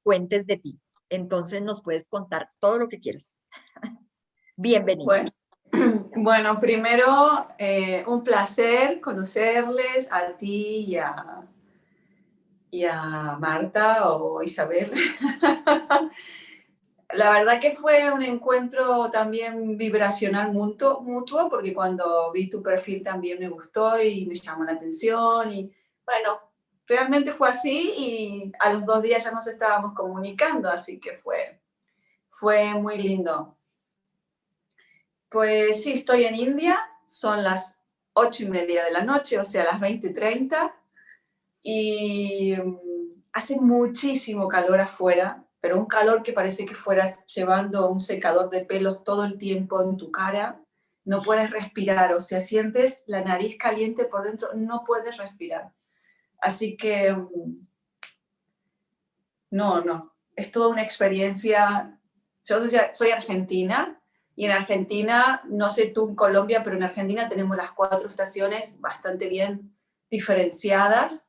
cuentes de ti. Entonces nos puedes contar todo lo que quieras. Bienvenido. Bueno, bueno, primero un placer conocerles a ti y a Marta o Isabel. La verdad que fue un encuentro también vibracional mutuo, porque cuando vi tu perfil también me gustó y me llamó la atención y bueno, realmente fue así y a los 2 días ya nos estábamos comunicando, así que fue muy lindo. Pues sí, estoy en India, son las 8:30 de la noche, o sea, las 20:30 y hace muchísimo calor afuera, pero un calor que parece que fueras llevando un secador de pelos todo el tiempo en tu cara. No puedes respirar, o sea, sientes la nariz caliente por dentro, no puedes respirar. Así que no, es toda una experiencia. Yo soy argentina y en Argentina, no sé tú en Colombia, pero en Argentina tenemos las 4 estaciones bastante bien diferenciadas.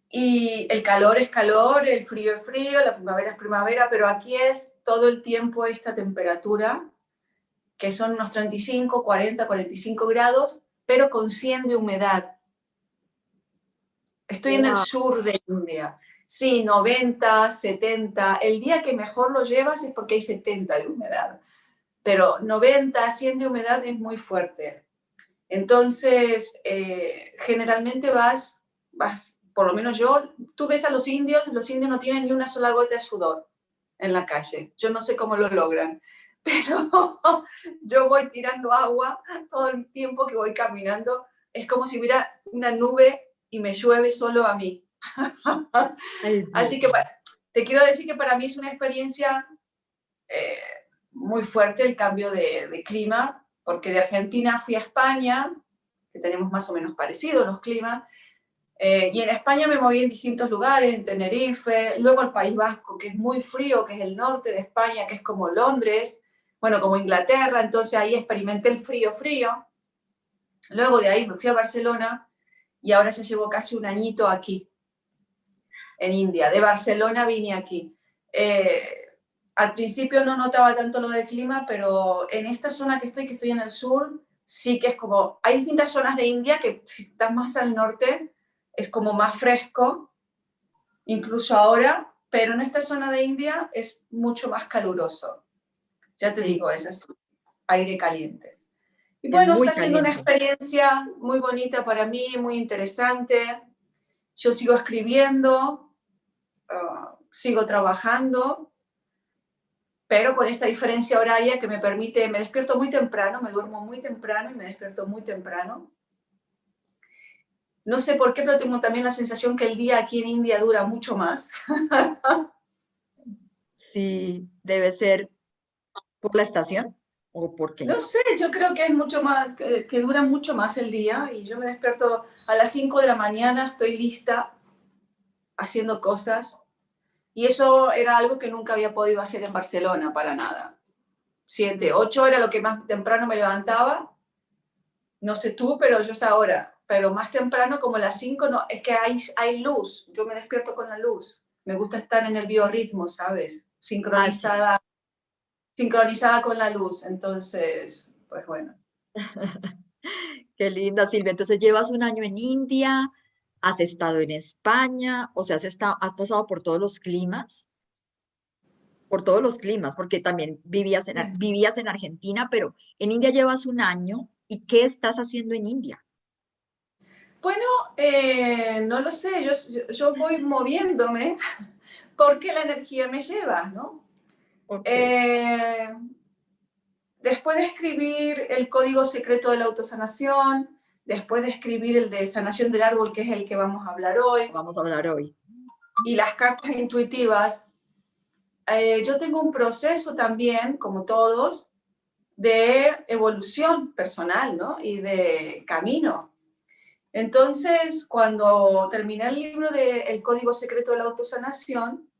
Y el calor es calor, el frío es frío, la primavera es primavera, pero aquí es todo el tiempo esta temperatura, que son unos 35, 40, 45 grados, pero con 100 de humedad. Estoy en el sur de India. Sí, 90, 70. El día que mejor lo llevas es porque hay 70 de humedad. Pero 90, 100 de humedad es muy fuerte. Entonces, generalmente vas, por lo menos yo, tú ves a los indios no tienen ni una sola gota de sudor en la calle. Yo no sé cómo lo logran, pero yo voy tirando agua todo el tiempo que voy caminando. Es como si hubiera una nube y me llueve solo a mí. Así que te quiero decir que para mí es una experiencia muy fuerte el cambio de clima, porque de Argentina fui a España, que tenemos más o menos parecidos los climas, y en España me moví en distintos lugares, en Tenerife, luego el País Vasco, que es muy frío, que es el norte de España, que es como Londres, bueno, como Inglaterra, entonces ahí experimenté el frío. Luego de ahí me fui a Barcelona y ahora ya llevo casi un añito aquí, en India. De Barcelona vine aquí. Al principio no notaba tanto lo del clima, pero en esta zona que estoy en el sur, sí que es como, hay distintas zonas de India que si estás más al norte es como más fresco, incluso ahora, pero en esta zona de India es mucho más caluroso. Ya te digo, es así, aire caliente. Y bueno, está siendo una experiencia muy bonita para mí, muy interesante. Yo sigo escribiendo, sigo trabajando, pero con esta diferencia horaria que me permite, me despierto muy temprano, me duermo muy temprano y me despierto muy temprano. No sé por qué, pero tengo también la sensación que el día aquí en India dura mucho más. Sí, debe ser por la estación o por qué. No sé, yo creo que es mucho más, que dura mucho más el día y yo me despierto a las 5 de la mañana, estoy lista haciendo cosas y eso era algo que nunca había podido hacer en Barcelona para nada. 7, 8 era lo que más temprano me levantaba. No sé tú, pero yo es ahora. Pero más temprano, como las 5, no, es que hay luz. Yo me despierto con la luz. Me gusta estar en el biorritmo, ¿sabes? Sincronizada con la luz. Entonces, pues bueno. Qué linda, Silvia. Entonces llevas un año en India, has estado en España, o sea, has pasado por todos los climas, porque también vivías en Argentina, pero en India llevas un año. ¿Y qué estás haciendo en India? Bueno, no lo sé. Yo voy moviéndome porque la energía me lleva, ¿no? Okay. Después de escribir el código secreto de la autosanación, después de escribir el de sanación del árbol, que es el que vamos a hablar hoy, Vamos a hablar hoy. y las cartas intuitivas, yo tengo un proceso también, como todos, de evolución personal, ¿no? Y de camino. Entonces, cuando terminé el libro de El Código Secreto de la Autosanación,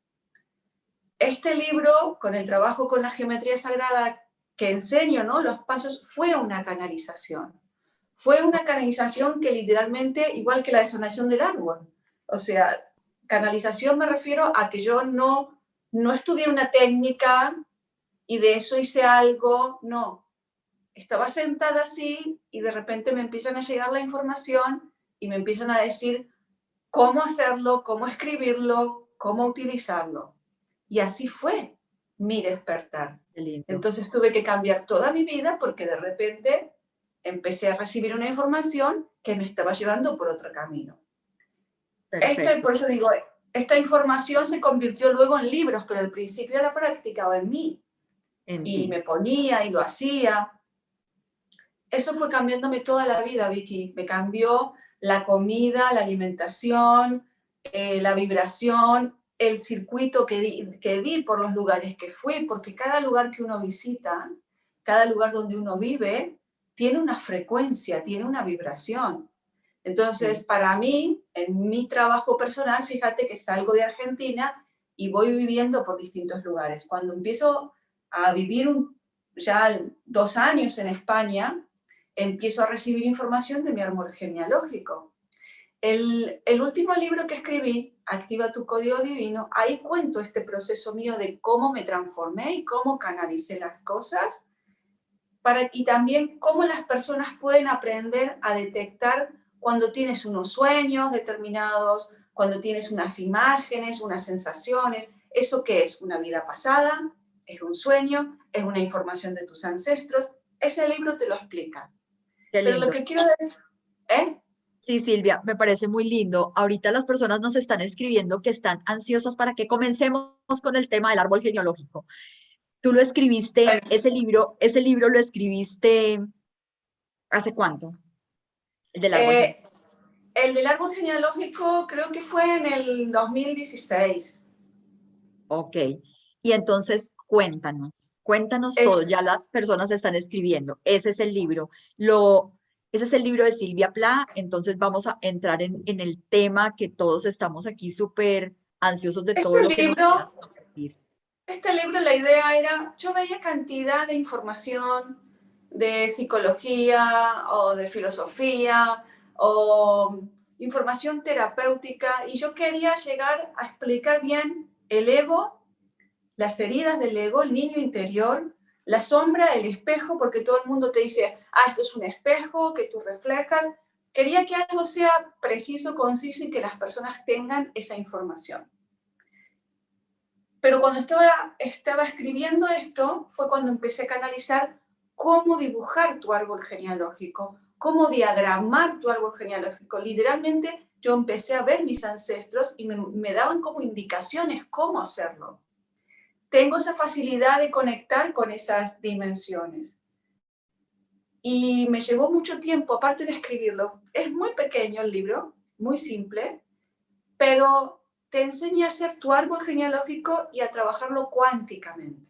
este libro, con el trabajo con la geometría sagrada que enseño, ¿no? Los pasos, fue una canalización. Fue una canalización que literalmente, igual que la de sanación del árbol, o sea, Canalización me refiero a que yo no estudié una técnica y de eso hice algo, no. Estaba sentada así y de repente me empiezan a llegar la información y me empiezan a decir cómo hacerlo, cómo escribirlo, cómo utilizarlo. Y así fue mi despertar. Qué lindo. Entonces tuve que cambiar toda mi vida porque de repente empecé a recibir una información que me estaba llevando por otro camino. Perfecto. Por eso digo, esta información se convirtió luego en libros, pero al principio la practicaba en mí. En Y ti. me ponía y lo hacía. Eso fue cambiándome toda la vida, Vicky. Me cambió la comida, la alimentación, la vibración, el circuito que di por los lugares que fui, porque cada lugar que uno visita, cada lugar donde uno vive, tiene una frecuencia, tiene una vibración. Entonces, Sí. para mí, en mi trabajo personal, fíjate que salgo de Argentina y voy viviendo por distintos lugares. Cuando empiezo a vivir ya 2 años en España, empiezo a recibir información de mi árbol genealógico. El último libro que escribí, Activa tu Código Divino, ahí cuento este proceso mío de cómo me transformé y cómo canalicé las cosas, y también cómo las personas pueden aprender a detectar cuando tienes unos sueños determinados, cuando tienes unas imágenes, unas sensaciones. ¿Eso qué es? ¿Una vida pasada? ¿Es un sueño? ¿Es una información de tus ancestros? Ese libro te lo explica. Qué Pero lo lindo. que quiero decir, ¿eh? Sí, Silvia, me parece muy lindo. Ahorita las personas nos están escribiendo que están ansiosas para que comencemos con el tema del árbol genealógico. Tú lo escribiste, Bueno, ese libro lo escribiste ¿hace cuánto? El del árbol eh, genealógico. el del árbol genealógico creo que fue en el 2016. Ok. Y entonces cuéntanos Es todo. Ya las personas están escribiendo. Ese es el libro. Ese es el libro de Silvia Pla. Entonces vamos a entrar en el tema que todos estamos aquí súper ansiosos de todo este lo que nos quieras libro compartir. Este libro, la idea era, yo veía cantidad de información de psicología o de filosofía o información terapéutica y yo quería llegar a explicar bien el ego, las heridas del ego, el niño interior, la sombra, el espejo, porque todo el mundo te dice, esto es un espejo que tú reflejas. Quería que algo sea preciso, conciso y que las personas tengan esa información. Pero cuando estaba escribiendo esto, fue cuando empecé a canalizar cómo dibujar tu árbol genealógico, cómo diagramar tu árbol genealógico. Literalmente yo empecé a ver mis ancestros y me daban como indicaciones cómo hacerlo. Tengo esa facilidad de conectar con esas dimensiones. Y me llevó mucho tiempo, aparte de escribirlo. Es muy pequeño el libro, muy simple, pero te enseña a hacer tu árbol genealógico y a trabajarlo cuánticamente.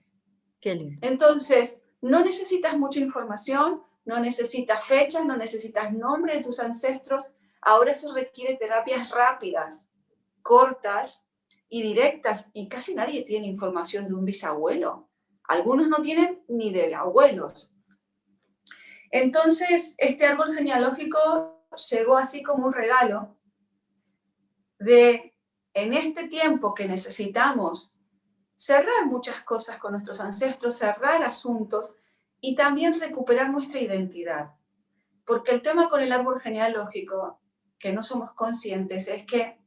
Qué lindo. Entonces, no necesitas mucha información, no necesitas fechas, no necesitas nombre de tus ancestros. Ahora se requiere terapias rápidas, cortas y directas. Y casi nadie tiene información de un bisabuelo. Algunos no tienen ni de abuelos. Entonces, este árbol genealógico llegó así como un regalo de, en este tiempo que necesitamos cerrar muchas cosas con nuestros ancestros, cerrar asuntos y también recuperar nuestra identidad. Porque el tema con el árbol genealógico, que no somos conscientes, es que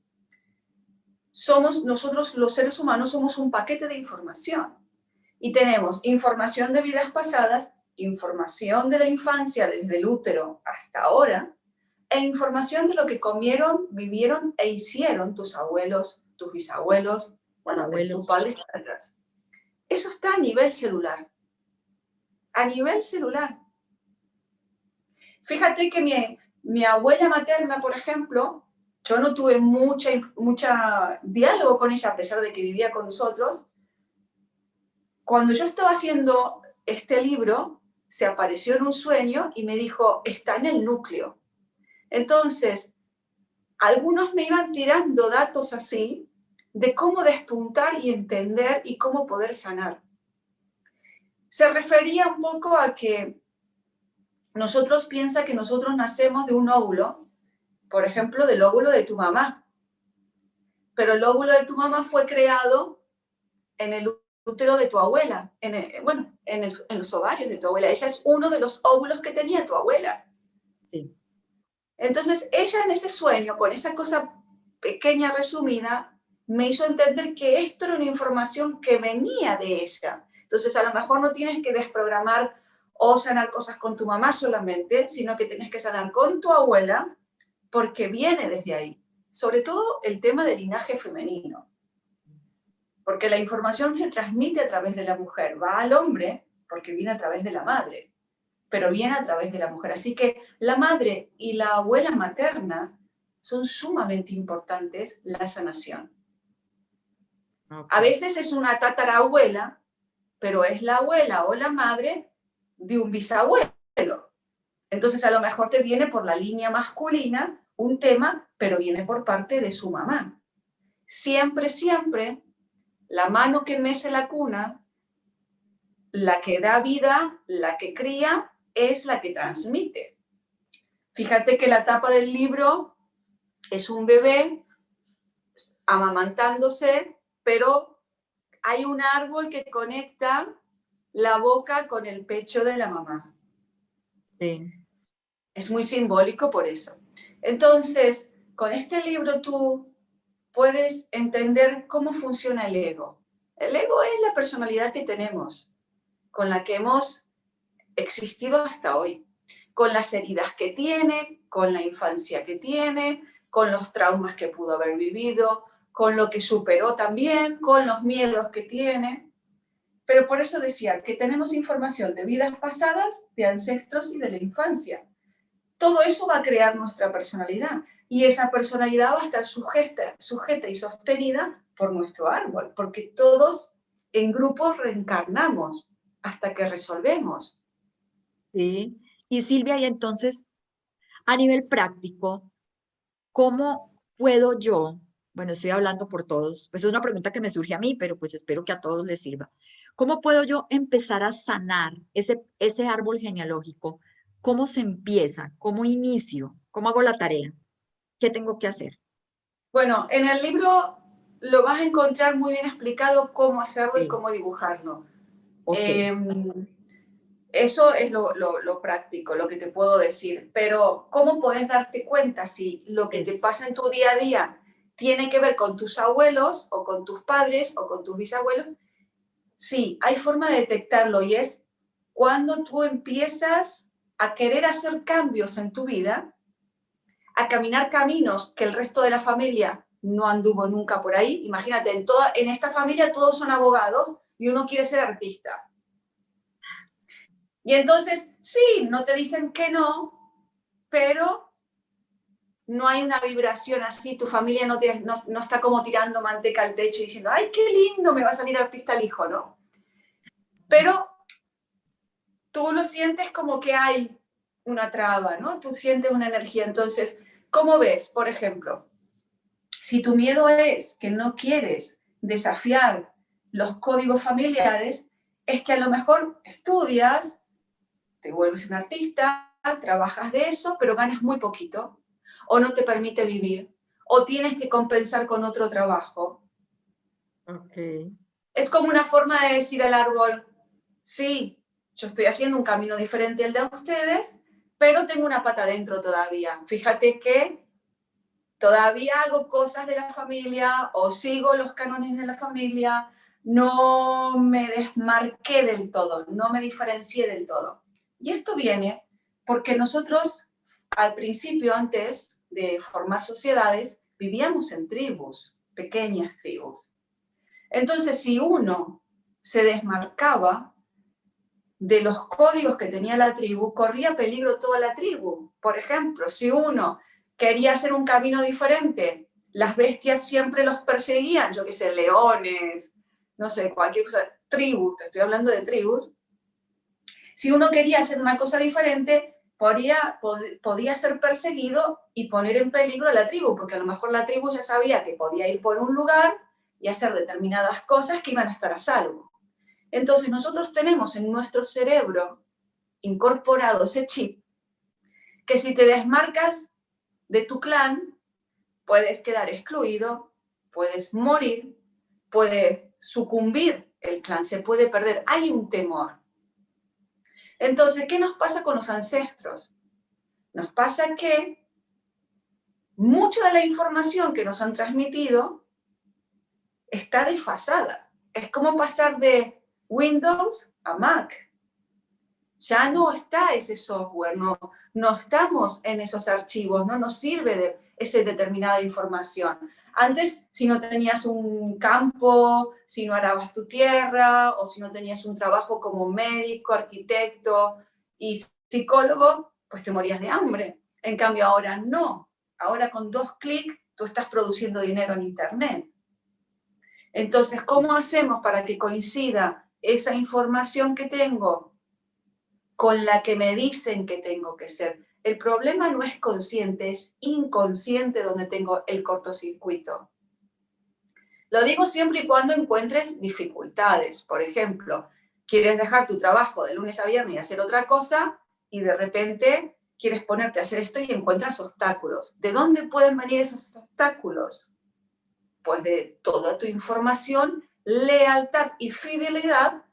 nosotros los seres humanos somos un paquete de información. Y tenemos información de vidas pasadas, información de la infancia, desde el útero hasta ahora, e información de lo que comieron, vivieron e hicieron tus abuelos, tus bisabuelos, Para bueno, de tu abuelos. padre para atrás. Eso está a nivel celular. A nivel celular. Fíjate que mi abuela materna, por ejemplo, yo no tuve mucha diálogo con ella, a pesar de que vivía con nosotros. Cuando yo estaba haciendo este libro, se apareció en un sueño y me dijo, está en el núcleo. Entonces, algunos me iban tirando datos así de cómo despuntar y entender y cómo poder sanar. Se refería un poco a que nosotros piensa que nosotros nacemos de un óvulo, por ejemplo, del óvulo de tu mamá. pero el óvulo de tu mamá fue creado en el útero de tu abuela, en los ovarios de tu abuela. Ella es uno de los óvulos que tenía tu abuela. Sí. Entonces, ella en ese sueño, con esa cosa pequeña, resumida, me hizo entender que esto era una información que venía de ella. Entonces, a lo mejor no tienes que desprogramar o sanar cosas con tu mamá solamente, sino que tienes que sanar con tu abuela, porque viene desde ahí. Sobre todo el tema del linaje femenino. Porque la información se transmite a través de la mujer, va al hombre porque viene a través de la madre, pero viene a través de la mujer. Así que la madre y la abuela materna son sumamente importantes la sanación. A veces es una tatarabuela, pero es la abuela o la madre de un bisabuelo. Entonces a lo mejor te viene por la línea masculina un tema, pero viene por parte de su mamá. Siempre, siempre, la mano que mece la cuna, la que da vida, la que cría, es la que transmite. Fíjate que la tapa del libro es un bebé amamantándose, pero hay un árbol que conecta la boca con el pecho de la mamá. Sí. Es muy simbólico por eso. Entonces, con este libro tú puedes entender cómo funciona el ego. El ego es la personalidad que tenemos, con la que hemos existido hasta hoy, con las heridas que tiene, con la infancia que tiene, con los traumas que pudo haber vivido, con lo que superó también, con los miedos que tiene. Pero por eso decía que tenemos información de vidas pasadas, de ancestros y de la infancia. Todo eso va a crear nuestra personalidad y esa personalidad va a estar sujeta y sostenida por nuestro árbol, porque todos en grupos reencarnamos hasta que resolvemos. Sí. Y Silvia, y entonces, a nivel práctico, ¿cómo puedo yo, bueno, estoy hablando por todos, pues es una pregunta que me surge a mí, pero pues espero que a todos les sirva. ¿Cómo puedo yo empezar a sanar ese árbol genealógico? ¿Cómo se empieza? ¿Cómo inicio? ¿Cómo hago la tarea? ¿Qué tengo que hacer? Bueno, en el libro lo vas a encontrar muy bien explicado cómo hacerlo y Sí, cómo dibujarlo. ok, Eso es lo práctico, lo que te puedo decir. Pero ¿cómo puedes darte cuenta si lo que te es, pasa en tu día a día tiene que ver con tus abuelos o con tus padres o con tus bisabuelos? Sí, hay forma de detectarlo y es cuando tú empiezas a querer hacer cambios en tu vida, a caminar caminos que el resto de la familia no anduvo nunca por ahí. Imagínate, en esta familia todos son abogados y uno quiere ser artista. Y entonces, sí, no te dicen que no, pero no hay una vibración así, tu familia no está como tirando manteca al techo y diciendo, ay, qué lindo, me va a salir artista el hijo, ¿no? Pero tú lo sientes como que hay una traba, ¿no? Tú sientes una energía. Entonces, ¿cómo ves? Por ejemplo, si tu miedo es que no quieres desafiar los códigos familiares, es que a lo mejor estudias, te vuelves un artista, trabajas de eso, pero ganas muy poquito, o no te permite vivir, o tienes que compensar con otro trabajo. ok, Es como una forma de decir al árbol, sí, yo estoy haciendo un camino diferente al de ustedes, pero tengo una pata dentro todavía. Fíjate que todavía hago cosas de la familia o sigo los cánones de la familia, no me desmarqué del todo, no me diferencié del todo. Y esto viene porque nosotros al principio, antes de formar sociedades, vivíamos en tribus, pequeñas tribus. Entonces, si uno se desmarcaba de los códigos que tenía la tribu, corría peligro toda la tribu. Por ejemplo, si uno quería hacer un camino diferente, las bestias siempre los perseguían, yo qué sé, leones, no sé, cualquier cosa, tribus, te estoy hablando de tribus. Si uno quería hacer una cosa diferente, podía ser perseguido y poner en peligro a la tribu, porque a lo mejor la tribu ya sabía que podía ir por un lugar y hacer determinadas cosas que iban a estar a salvo. Entonces nosotros tenemos en nuestro cerebro incorporado ese chip que si te desmarcas de tu clan, puedes quedar excluido, puedes morir, puede sucumbir el clan, se puede perder, hay un temor. Entonces, ¿qué nos pasa con los ancestros? Nos pasa que mucha de la información que nos han transmitido está desfasada. Es como pasar de Windows a Mac. Ya no está ese software, no estamos en esos archivos, no nos sirve de esa determinada información. Antes, si no tenías un campo, si no arabas tu tierra, o si no tenías un trabajo como médico, arquitecto y psicólogo, pues te morías de hambre. En cambio, ahora no. Ahora con 2 clics tú estás produciendo dinero en Internet. Entonces, ¿cómo hacemos para que coincida esa información que tengo con la que me dicen que tengo que ser? El problema no es consciente, es inconsciente donde tengo el cortocircuito. Lo digo siempre y cuando encuentres dificultades. Por ejemplo, quieres dejar tu trabajo de lunes a viernes y hacer otra cosa y de repente quieres ponerte a hacer esto y encuentras obstáculos. ¿De dónde pueden venir esos obstáculos? Pues de toda tu información, lealtad y fidelidad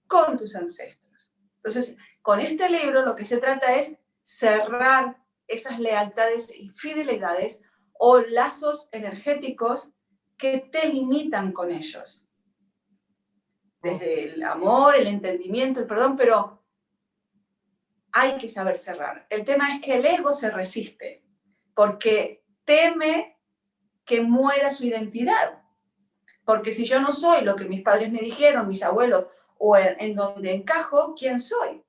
con tus ancestros. Entonces, con este libro lo que se trata es cerrar esas lealtades y fidelidades o lazos energéticos que te limitan con ellos. Desde el amor, el entendimiento, el perdón, pero hay que saber cerrar. El tema es que el ego se resiste porque teme que muera su identidad. Porque si yo no soy lo que mis padres me dijeron, mis abuelos, o en donde encajo, ¿quién soy?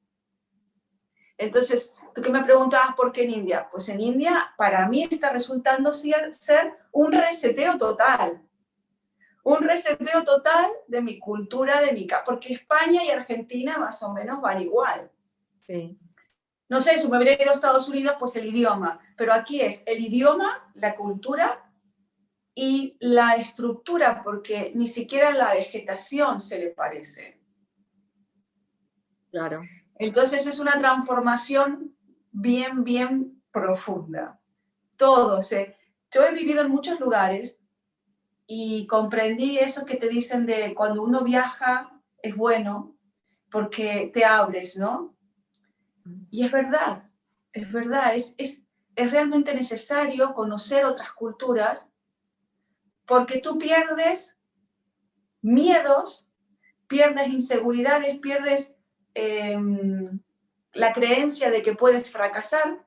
Entonces, tú que me preguntabas por qué en India, pues en India para mí está resultando ser un reseteo total. Un reseteo total de mi cultura, porque España y Argentina más o menos van igual. Sí. No sé, si me hubiera ido a Estados Unidos, pues el idioma, pero aquí es el idioma, la cultura y la estructura, porque ni siquiera la vegetación se le parece. Claro. Entonces es una transformación bien, bien profunda. Todo, yo he vivido en muchos lugares y comprendí eso que te dicen de cuando uno viaja es bueno porque te abres, ¿no? Y es verdad, es realmente necesario conocer otras culturas porque tú pierdes miedos, pierdes inseguridades, pierdes la creencia de que puedes fracasar.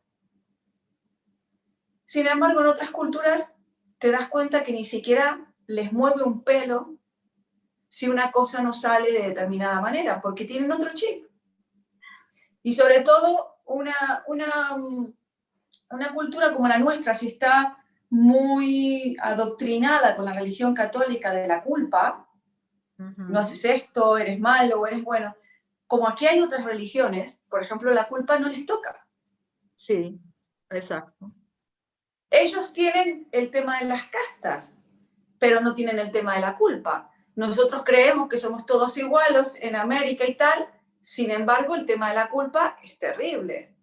Sin embargo, en otras culturas te das cuenta que ni siquiera les mueve un pelo si una cosa no sale de determinada manera, porque tienen otro chip. Y sobre todo, una cultura como la nuestra, si está muy adoctrinada con la religión católica de la culpa, no haces esto, eres malo o eres bueno. Como aquí hay otras religiones, por ejemplo, la culpa no les toca. Sí, exacto. Ellos tienen el tema de las castas, pero no tienen el tema de la culpa. Nosotros creemos que somos todos iguales en América y tal, sin embargo, el tema de la culpa es terrible,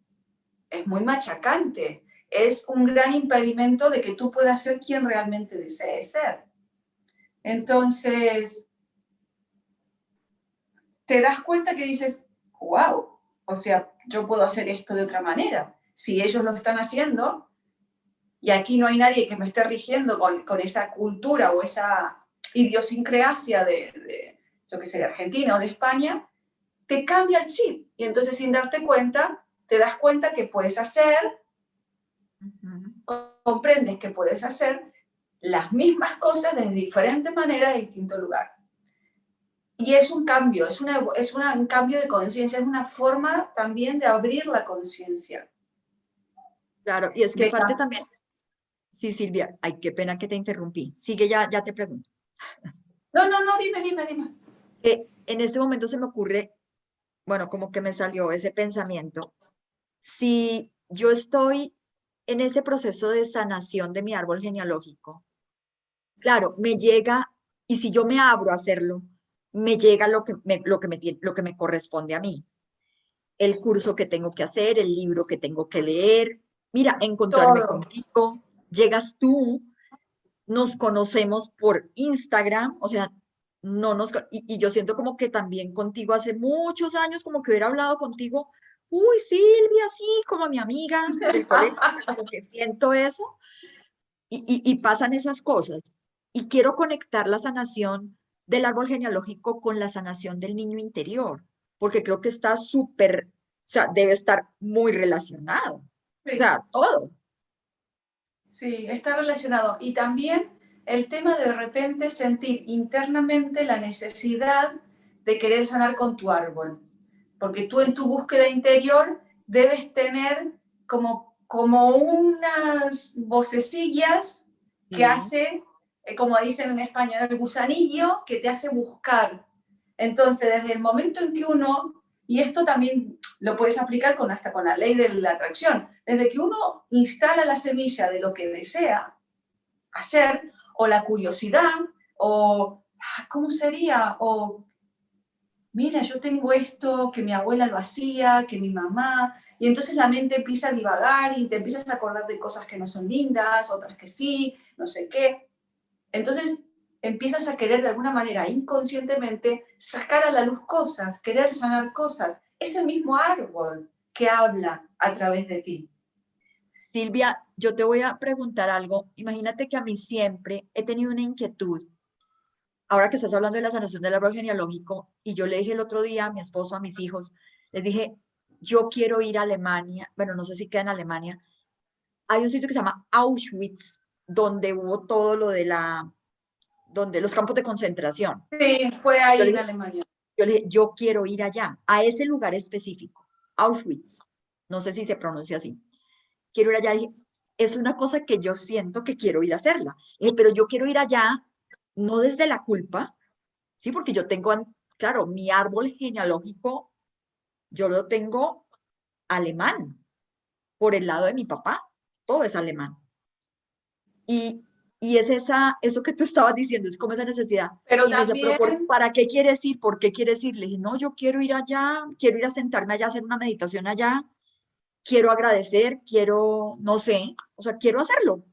es muy machacante, es un gran impedimento de que tú puedas ser quien realmente desees ser. Entonces, te das cuenta que dices, wow, o sea, yo puedo hacer esto de otra manera. Si ellos lo están haciendo, y aquí no hay nadie que me esté rigiendo con esa cultura o esa idiosincrasia yo qué sé, de Argentina o de España, te cambia el chip. Y entonces, sin darte cuenta, te das cuenta que puedes hacer, comprendes que puedes hacer las mismas cosas de diferente manera en distinto lugar. Y es un cambio, es un cambio de conciencia, es una forma también de abrir la conciencia. Claro, y es que parte también, sí, Silvia, ay, qué pena que te interrumpí. Sigue, ya te pregunto. No, dime. En este momento se me ocurre, bueno, como que me salió ese pensamiento. Si yo estoy en ese proceso de sanación de mi árbol genealógico, claro, me llega, y si yo me abro a hacerlo, me llega lo que me corresponde a mí. El curso que tengo que hacer, el libro que tengo que leer. Mira, encontrarme Todo. contigo, llegas tú, nos conocemos por Instagram, o sea, no nos, y yo siento como que también contigo hace muchos años, como que hubiera hablado contigo, uy, Silvia, sí, como mi amiga del colegio, o sea, como que siento eso, y pasan esas cosas. Y quiero conectar la sanación del árbol genealógico con la sanación del niño interior, porque creo que está súper, o sea, debe estar muy relacionado. O Sí, sea, todo. sí, está relacionado. Y también el tema de repente sentir internamente la necesidad de querer sanar con tu árbol. Porque tú en tu Es- búsqueda interior debes tener como unas vocecillas que Sí, hace, como dicen en español, el gusanillo que te hace buscar. Entonces, desde el momento en que uno, y esto también lo puedes aplicar hasta con la ley de la atracción, desde que uno instala la semilla de lo que desea hacer, o la curiosidad, o ¿cómo sería? O mira, yo tengo esto, que mi abuela lo hacía, que mi mamá, y entonces la mente empieza a divagar y te empiezas a acordar de cosas que no son lindas, otras que sí, no sé qué. Entonces empiezas a querer de alguna manera inconscientemente sacar a la luz cosas, querer sanar cosas. Es el mismo árbol que habla a través de ti. Silvia, yo te voy a preguntar algo. Imagínate que a mí siempre he tenido una inquietud. Ahora que estás hablando de la sanación del árbol genealógico, y yo le dije el otro día a mi esposo, a mis hijos, les dije, yo quiero ir a Alemania, bueno, no sé si queda en Alemania, hay un sitio que se llama Auschwitz, donde hubo todo lo de donde los campos de concentración. Sí, fue Yo ahí le en dije, Alemania. yo quiero ir allá, a ese lugar específico, Auschwitz, no sé si se pronuncia así. Quiero ir allá. Dije, es una cosa que yo siento que quiero ir a hacerla. Dije, pero yo quiero ir allá, no desde la culpa, ¿sí? Porque yo tengo, claro, mi árbol genealógico, yo lo tengo alemán, por el lado de mi papá, todo es alemán. Y, y es eso que tú estabas diciendo, es como esa necesidad. Pero Y me dice, pero también, ¿para qué quieres ir? ¿Por qué quieres ir? Le dije, no, yo quiero ir allá, quiero ir a sentarme allá, a hacer una meditación allá, quiero agradecer, quiero, no sé, o sea, quiero hacerlo.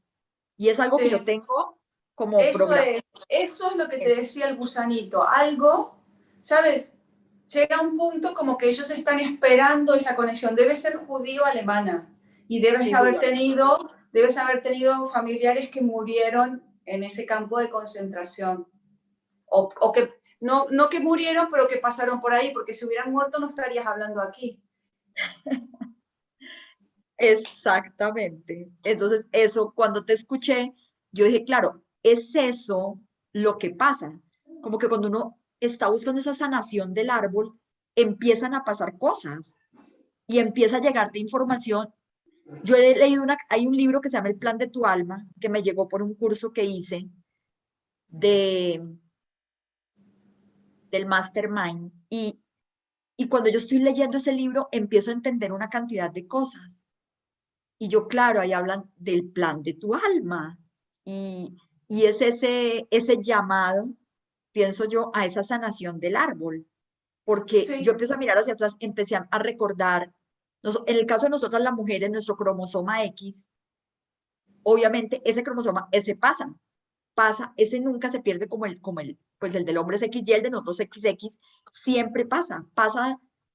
Y es algo que yo sí, tengo como programa. eso es lo que te decía el gusanito. Algo, ¿sabes? Llega un punto como que ellos están esperando esa conexión. Debe ser judío-alemana y Sí, Julia. debes haber tenido familiares que murieron en ese campo de concentración. O que no que murieron, pero que pasaron por ahí, porque si hubieran muerto no estarías hablando aquí. Exactamente. Entonces, eso, cuando te escuché, yo dije, claro, es eso lo que pasa. Como que cuando uno está buscando esa sanación del árbol, empiezan a pasar cosas y empieza a llegarte información. Yo he leído hay un libro que se llama El plan de tu alma, que me llegó por un curso que hice de, del Mastermind. Y cuando yo estoy leyendo ese libro, empiezo a entender una cantidad de cosas. Y yo, claro, ahí hablan del plan de tu alma. Y, y es ese llamado, pienso yo, a esa sanación del árbol. Porque yo Sí, empiezo a mirar hacia atrás, empecé a recordar, en el caso de nosotras las mujeres, nuestro cromosoma X, obviamente ese cromosoma, ese pasa, ese nunca se pierde pues el del hombre es XY, el de nosotros XX, siempre pasa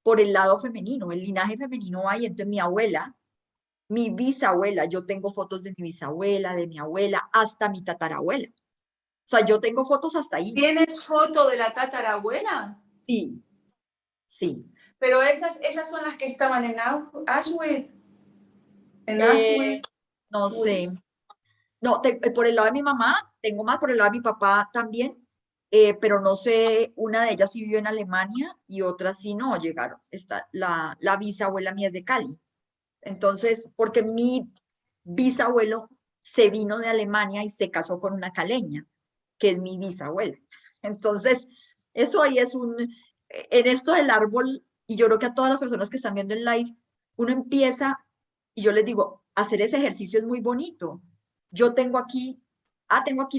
por el lado femenino, el linaje femenino hay, entonces mi abuela, mi bisabuela, yo tengo fotos de mi bisabuela, de mi abuela, hasta mi tatarabuela. O sea, yo tengo fotos hasta ahí. ¿tienes foto de la tatarabuela? Sí, sí. Pero esas son las que estaban en Auschwitz. En Eh, Auschwitz. no sé. No, por el lado de mi mamá, tengo más, por el lado de mi papá también, pero no sé, una de ellas sí vivió en Alemania y otra sí no llegaron. La bisabuela mía es de Cali. Entonces, porque mi bisabuelo se vino de Alemania y se casó con una caleña, que es mi bisabuela. Entonces, eso ahí es en esto del árbol, y yo creo que a todas las personas que están viendo el live, uno empieza, y yo les digo, hacer ese ejercicio es muy bonito. Yo tengo aquí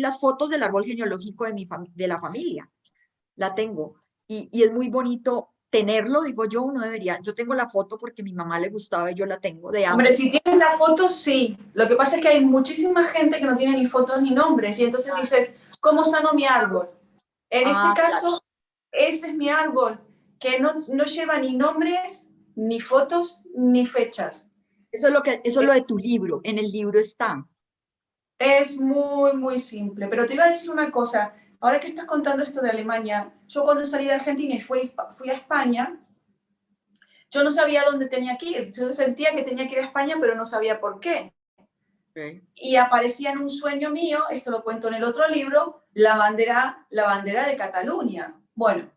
las fotos del árbol genealógico de la familia, la tengo, y es muy bonito tenerlo, digo yo, uno debería, yo tengo la foto porque a mi mamá le gustaba y yo la tengo de Hombre, ambos. si tienes la foto, sí. Lo que pasa es que hay muchísima gente que no tiene ni fotos ni nombres y entonces dices, ¿cómo sano mi árbol? En este Ah, claro. caso, ese es mi árbol, que no lleva ni nombres, ni fotos, ni fechas. Eso es lo de tu libro, en el libro está. Es muy, muy simple. Pero te iba a decir una cosa. Ahora que estás contando esto de Alemania, yo cuando salí de Argentina y fui a España, yo no sabía dónde tenía que ir. Yo sentía que tenía que ir a España, pero no sabía por qué. Okay. Y aparecía en un sueño mío, esto lo cuento en el otro libro, la bandera de Cataluña. Bueno,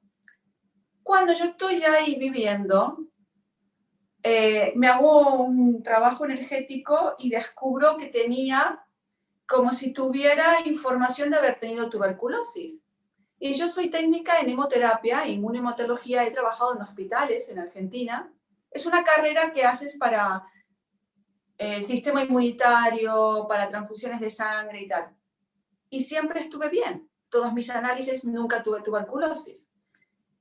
cuando yo estoy ya ahí viviendo, me hago un trabajo energético y descubro que tenía como si tuviera información de haber tenido tuberculosis. Y yo soy técnica en hemoterapia, inmunohematología, he trabajado en hospitales en Argentina. Es una carrera que haces para sistema inmunitario, para transfusiones de sangre y tal. Y siempre estuve bien. Todos mis análisis, nunca tuve tuberculosis.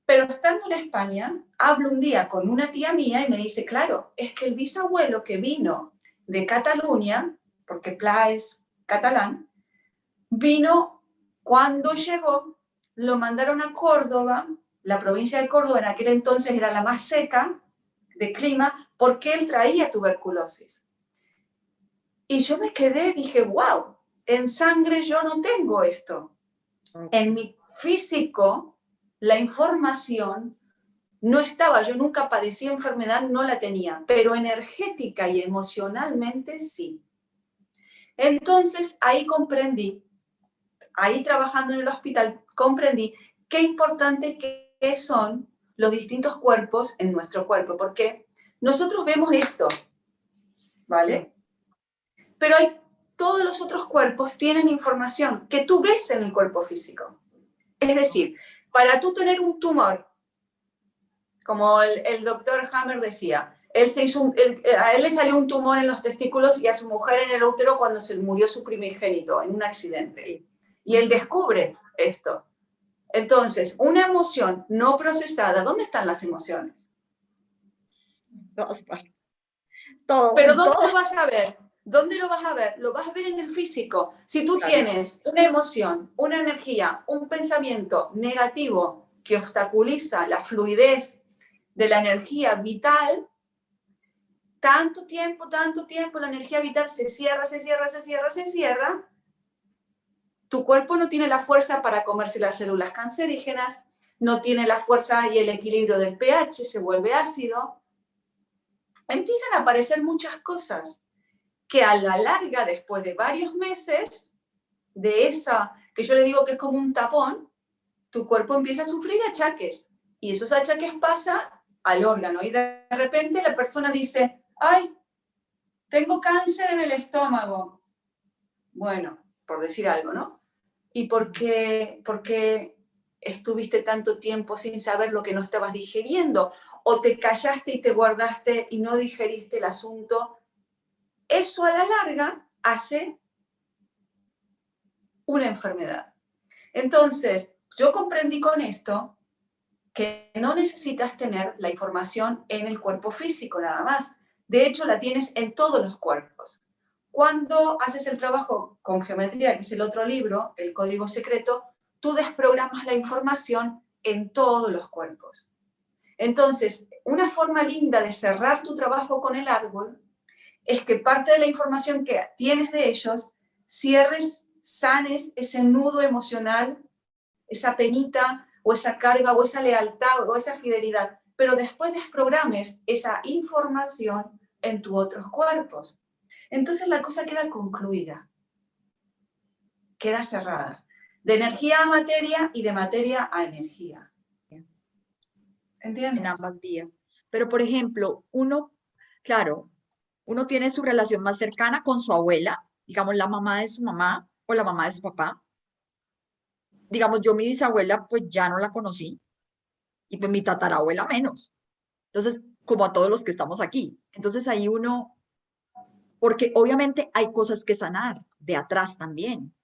Pero estando en España, hablo un día con una tía mía y me dice, claro, es que el bisabuelo que vino de Cataluña, porque Pla es catalán, vino cuando llegó, lo mandaron a Córdoba, la provincia de Córdoba en aquel entonces era la más seca de clima, porque él traía tuberculosis. Y yo me quedé, dije, wow, en sangre yo no tengo esto. En mi físico, la información no estaba, yo nunca padecí enfermedad, no la tenía, pero energética y emocionalmente sí. Entonces ahí comprendí, ahí trabajando en el hospital, comprendí qué importante que son los distintos cuerpos en nuestro cuerpo, porque nosotros vemos esto, ¿vale? Pero todos los otros cuerpos tienen información que tú ves en el cuerpo físico. Es decir, para tú tener un tumor, como el doctor Hammer decía, a él le salió un tumor en los testículos y a su mujer en el útero cuando se murió su primogénito en un accidente. Y él descubre esto. Entonces, una emoción no procesada, ¿dónde están las emociones? Todo, Pero en ¿dónde todo. lo vas a ver? ¿Dónde lo vas a ver? Lo vas a ver en el físico. Si tú Claro. tienes una emoción, una energía, un pensamiento negativo que obstaculiza la fluidez de la energía vital, tanto tiempo, la energía vital se cierra, se cierra, se cierra, se cierra. Tu cuerpo no tiene la fuerza para comerse las células cancerígenas, no tiene la fuerza y el equilibrio del pH, se vuelve ácido. Empiezan a aparecer muchas cosas que a la larga, después de varios meses, de esa, que yo le digo que es como un tapón, tu cuerpo empieza a sufrir achaques. Y esos achaques pasan al órgano. Y de repente la persona dice, ay, tengo cáncer en el estómago. Bueno, por decir algo, ¿no? ¿Y por qué estuviste tanto tiempo sin saber lo que no estabas digeriendo? ¿O te callaste y te guardaste y no digeriste el asunto? Eso a la larga hace una enfermedad. Entonces, yo comprendí con esto que no necesitas tener la información en el cuerpo físico nada más. De hecho, la tienes en todos los cuerpos. Cuando haces el trabajo con geometría, que es el otro libro, El Código Secreto, tú desprogramas la información en todos los cuerpos. Entonces, una forma linda de cerrar tu trabajo con el árbol es que parte de la información que tienes de ellos, cierres, sanes ese nudo emocional, esa penita o esa carga o esa lealtad o esa fidelidad, pero después desprogrames esa información en tus otros cuerpos. Entonces la cosa queda concluida, queda cerrada, de energía a materia y de materia a energía. En ¿Entiendes? ambas vías. Pero, por ejemplo, uno, claro, uno tiene su relación más cercana con su abuela, digamos, la mamá de su mamá o la mamá de su papá. Digamos, yo mi bisabuela, pues ya no la conocí, y pues mi tatarabuela menos. Entonces, como a todos los que estamos aquí. Entonces ahí uno, porque obviamente hay cosas que sanar de atrás también.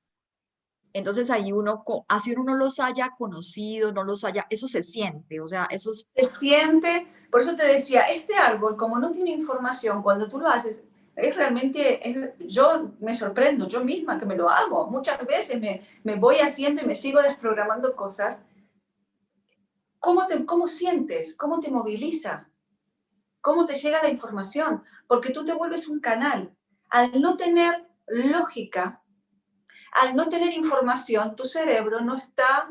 Entonces ahí uno, así uno no los haya conocido, no los haya, eso se siente, o sea, eso es, Se siente, por eso te decía, este árbol, como no tiene información, cuando tú lo haces, es realmente, yo me sorprendo, yo misma que me lo hago, muchas veces me voy haciendo y me sigo desprogramando cosas. ¿Cómo sientes? ¿Cómo te moviliza? ¿Cómo te llega la información? Porque tú te vuelves un canal. Al no tener lógica, al no tener información, tu cerebro no está...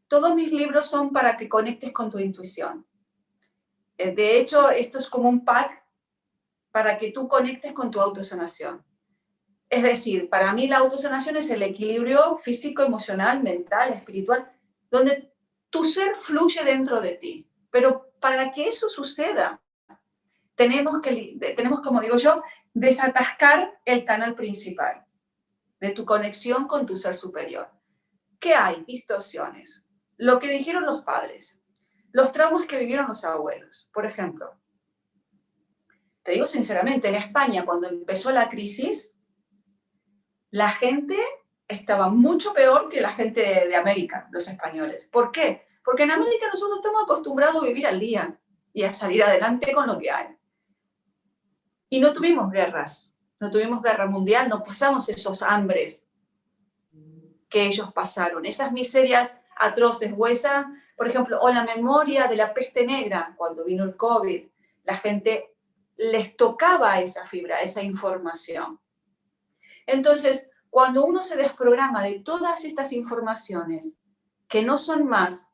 Todos mis libros son para que conectes con tu intuición. De hecho, esto es como un pack para que tú conectes con tu autosanación. Es decir, para mí la autosanación es el equilibrio físico, emocional, mental, espiritual, donde tu ser fluye dentro de ti. Pero para que eso suceda, tenemos, como digo yo, desatascar el canal principal de tu conexión con tu ser superior. ¿Qué hay? Distorsiones. Lo que dijeron los padres, los traumas que vivieron los abuelos. Por ejemplo, te digo sinceramente, en España, cuando empezó la crisis, la gente estaba mucho peor que la gente de América, los españoles. ¿Por qué? Porque en América nosotros estamos acostumbrados a vivir al día y a salir adelante con lo que hay. Y no tuvimos guerras, no tuvimos guerra mundial, no pasamos esos hambres que ellos pasaron, esas miserias atroces, por ejemplo, o la memoria de la peste negra, cuando vino el COVID, la gente les tocaba esa fibra, esa información. Entonces, cuando uno se desprograma de todas estas informaciones, que no son más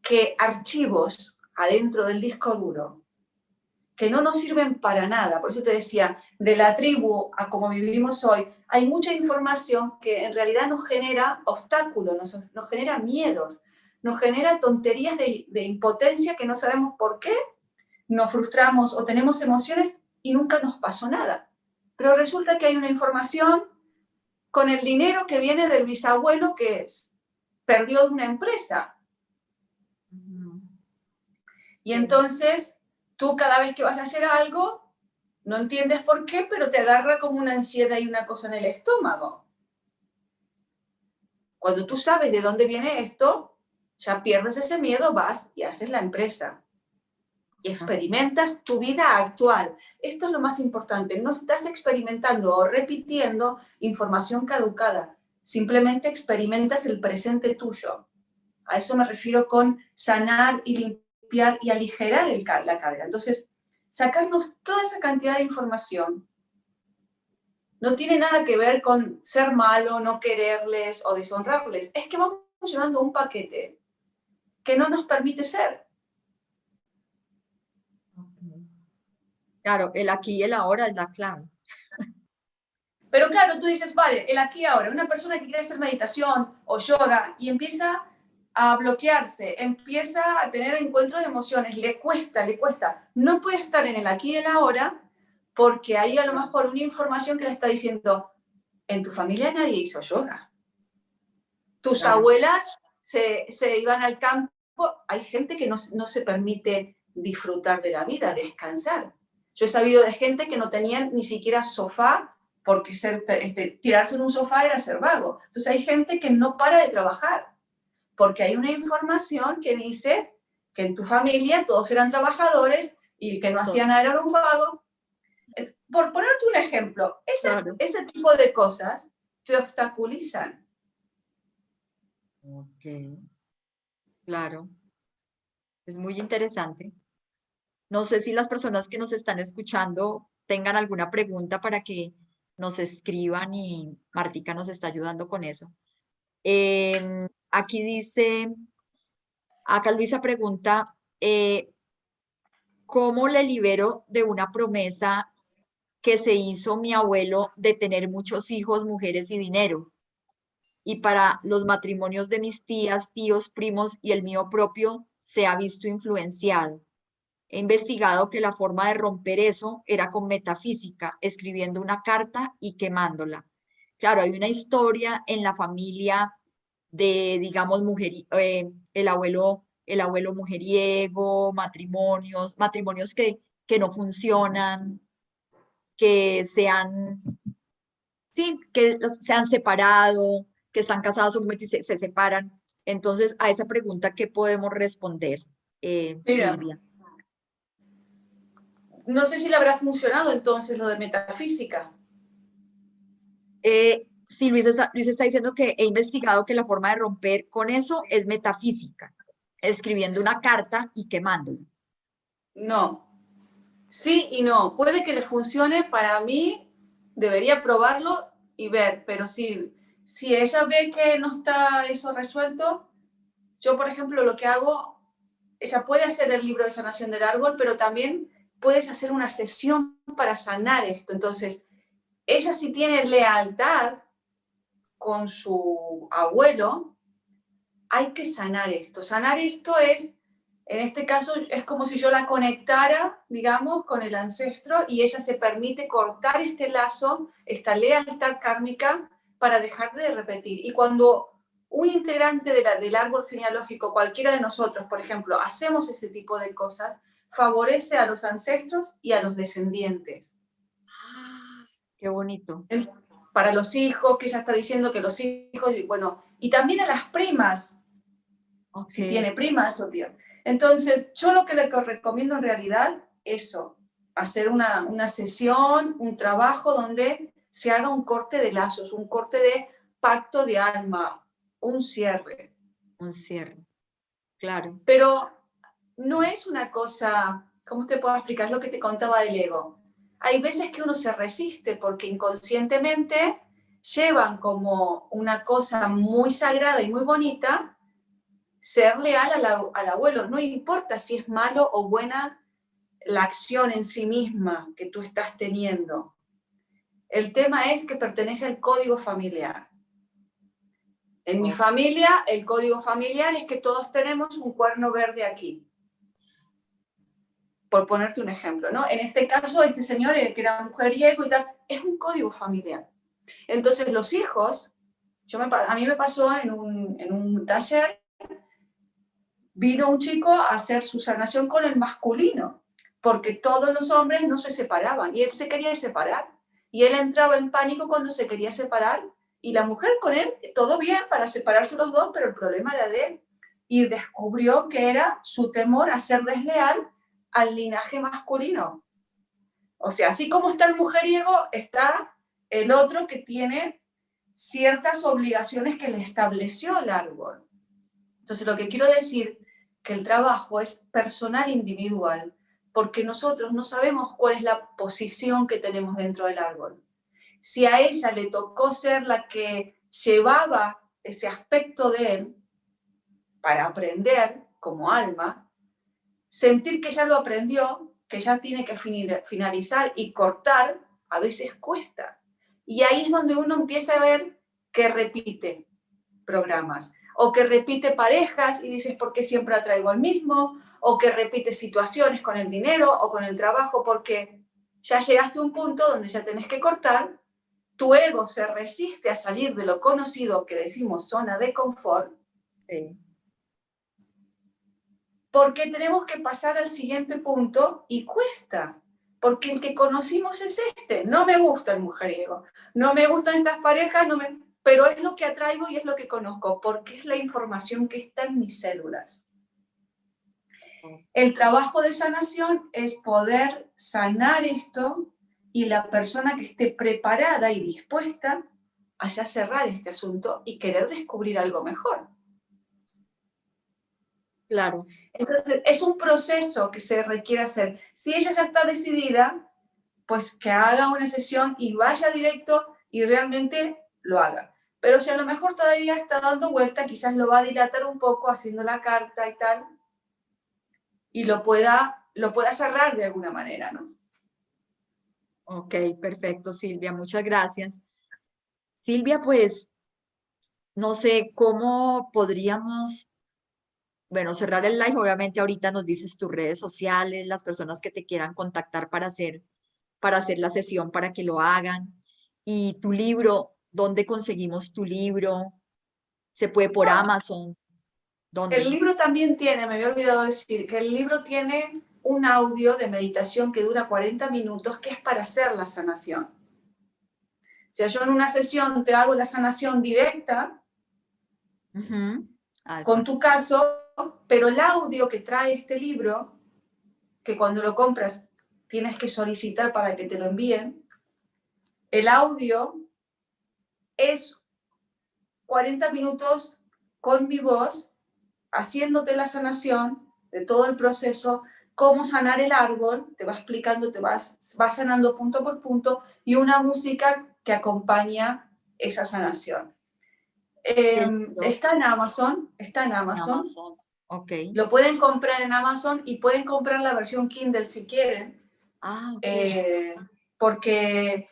que archivos adentro del disco duro, que no nos sirven para nada, por eso te decía, de la tribu a como vivimos hoy, hay mucha información que en realidad nos genera obstáculos, nos genera miedos, nos genera tonterías de impotencia que no sabemos por qué, nos frustramos o tenemos emociones y nunca nos pasó nada. Pero resulta que hay una información con el dinero que viene del bisabuelo que perdió una empresa. Y entonces, tú cada vez que vas a hacer algo, no entiendes por qué, pero te agarra como una ansiedad y una cosa en el estómago. Cuando tú sabes de dónde viene esto, ya pierdes ese miedo, vas y haces la empresa. Y experimentas tu vida actual. Esto es lo más importante. No estás experimentando o repitiendo información caducada. Simplemente experimentas el presente tuyo. A eso me refiero con sanar y limpiar y aligerar la carga. Entonces, sacarnos toda esa cantidad de información no tiene nada que ver con ser malo, no quererles o deshonrarles. Es que vamos llevando un paquete que no nos permite ser. claro, el aquí y el ahora es la clave. Pero claro, tú dices, vale, el aquí y ahora, una persona que quiere hacer meditación o yoga y empieza a bloquearse, empieza a tener encuentros de emociones, le cuesta, no puede estar en el aquí y el ahora porque hay a lo mejor una información que le está diciendo, en tu familia nadie hizo yoga. Tus Claro. abuelas se iban al campo, hay gente que no se permite disfrutar de la vida, descansar. Yo he sabido de gente que no tenían ni siquiera sofá porque tirarse en un sofá era ser vago. Entonces hay gente que no para de trabajar porque hay una información que dice que en tu familia todos eran trabajadores y el que no hacía nada era un vago. Por ponerte un ejemplo, Claro. ese tipo de cosas te obstaculizan. Ok, claro. Es muy interesante. No sé si las personas que nos están escuchando tengan alguna pregunta para que nos escriban y Martica nos está ayudando con eso. Aquí dice, acá Luisa pregunta, ¿cómo le libero de una promesa que se hizo mi abuelo de tener muchos hijos, mujeres y dinero? Y para los matrimonios de mis tías, tíos, primos y el mío propio se ha visto influenciado. He investigado que la forma de romper eso era con metafísica, escribiendo una carta y quemándola. Claro, hay una historia en la familia de, digamos, el abuelo mujeriego, matrimonios que no funcionan, que se han, sí, que se han separado, que están casados un momento y se separan. Entonces, a esa pregunta, ¿qué podemos responder, Mira, Silvia? no sé si le habrá funcionado entonces lo de metafísica. Sí, Luis está diciendo que he investigado que la forma de romper con eso es metafísica, escribiendo una carta y quemándola. No. Sí y no. Puede que le funcione, para mí debería probarlo y ver, pero si ella ve que no está eso resuelto, yo, por ejemplo, lo que hago, ella puede hacer el libro de sanación del árbol, pero también puedes hacer una sesión para sanar esto. Entonces, ella si tiene lealtad con su abuelo, hay que sanar esto. Sanar esto es, en este caso, es como si yo la conectara, digamos, con el ancestro y ella se permite cortar este lazo, esta lealtad kármica para dejar de repetir. Y cuando un integrante del árbol genealógico, cualquiera de nosotros, por ejemplo, hacemos ese tipo de cosas, favorece a los ancestros y a los descendientes. Ah, qué bonito. Para los hijos, que ella está diciendo que los hijos, bueno, y también a las primas, Ok, si tiene primas o tío. Entonces, yo lo que le recomiendo en realidad, eso, hacer una sesión, un trabajo donde se haga un corte de lazos, un corte de pacto de alma, un cierre. un cierre, claro. Pero no es una cosa, ¿cómo te puedo explicar lo que te contaba del ego? Hay veces que uno se resiste porque inconscientemente llevan como una cosa muy sagrada y muy bonita ser leal al abuelo. No importa si es malo o buena la acción en sí misma que tú estás teniendo. El tema es que pertenece al código familiar. En mi Oh, familia, el código familiar es que todos tenemos un cuerno verde aquí. Por ponerte un ejemplo, ¿no? En este caso, este señor, que era mujeriego y tal, es un código familiar. Entonces, los hijos, a mí me pasó en un taller, vino un chico a hacer su sanación con el masculino, porque todos los hombres no se separaban y él se quería separar. Y él entraba en pánico cuando se quería separar y la mujer con él, todo bien para separarse los dos, pero el problema era de él. Y descubrió que era su temor a ser desleal al linaje masculino. O sea, así como está el mujeriego, está el otro que tiene ciertas obligaciones que le estableció el árbol. Entonces, lo que quiero decir que el trabajo es personal, individual, porque nosotros no sabemos cuál es la posición que tenemos dentro del árbol. Si a ella le tocó ser la que llevaba ese aspecto de él para aprender como alma, sentir que ya lo aprendió, que ya tiene que finalizar y cortar, a veces cuesta. Y ahí es donde uno empieza a ver que repite programas, o que repite parejas y dices, ¿por qué siempre atraigo al mismo? O que repite situaciones con el dinero o con el trabajo, porque ya llegaste a un punto donde ya tenés que cortar, tu ego se resiste a salir de lo conocido que decimos zona de confort, sí. porque tenemos que pasar al siguiente punto y cuesta, porque el que conocimos es este. No me gusta el mujeriego, no me gustan estas parejas, pero es lo que atraigo y es lo que conozco, porque es la información que está en mis células. Oh, El trabajo de sanación es poder sanar esto y la persona que esté preparada y dispuesta a ya cerrar este asunto y querer descubrir algo mejor. claro, Entonces, es un proceso que se requiere hacer. Si ella ya está decidida, pues que haga una sesión y vaya directo y realmente lo haga. Pero si a lo mejor todavía está dando vuelta, quizás lo va a dilatar un poco haciendo la carta y tal, y lo pueda cerrar de alguna manera, ¿no? ok, perfecto, Silvia, muchas gracias. Silvia, pues no sé cómo podríamos, bueno, cerrar el live. Obviamente ahorita nos dices tus redes sociales, las personas que te quieran contactar para hacer la sesión, para que lo hagan. Y tu libro, ¿dónde conseguimos tu libro? ¿Se puede por Ah, Amazon? el ¿Dónde? libro también tiene, me había olvidado decir, que el libro tiene un audio de meditación que dura 40 minutos, que es para hacer la sanación. sea, yo en una sesión te hago la sanación directa con Exacto. tu caso, pero el audio que trae este libro, que cuando lo compras tienes que solicitar para que te lo envíen, el audio es 40 minutos con mi voz, haciéndote la sanación de todo el proceso, cómo sanar el árbol, te va explicando, va sanando punto por punto, y una música que acompaña esa sanación. Qué lindo. Está en Amazon, está en En Amazon. Amazon. Ok. Lo pueden comprar en Amazon y pueden comprar la versión Kindle si quieren, Ah, ok. eh, porque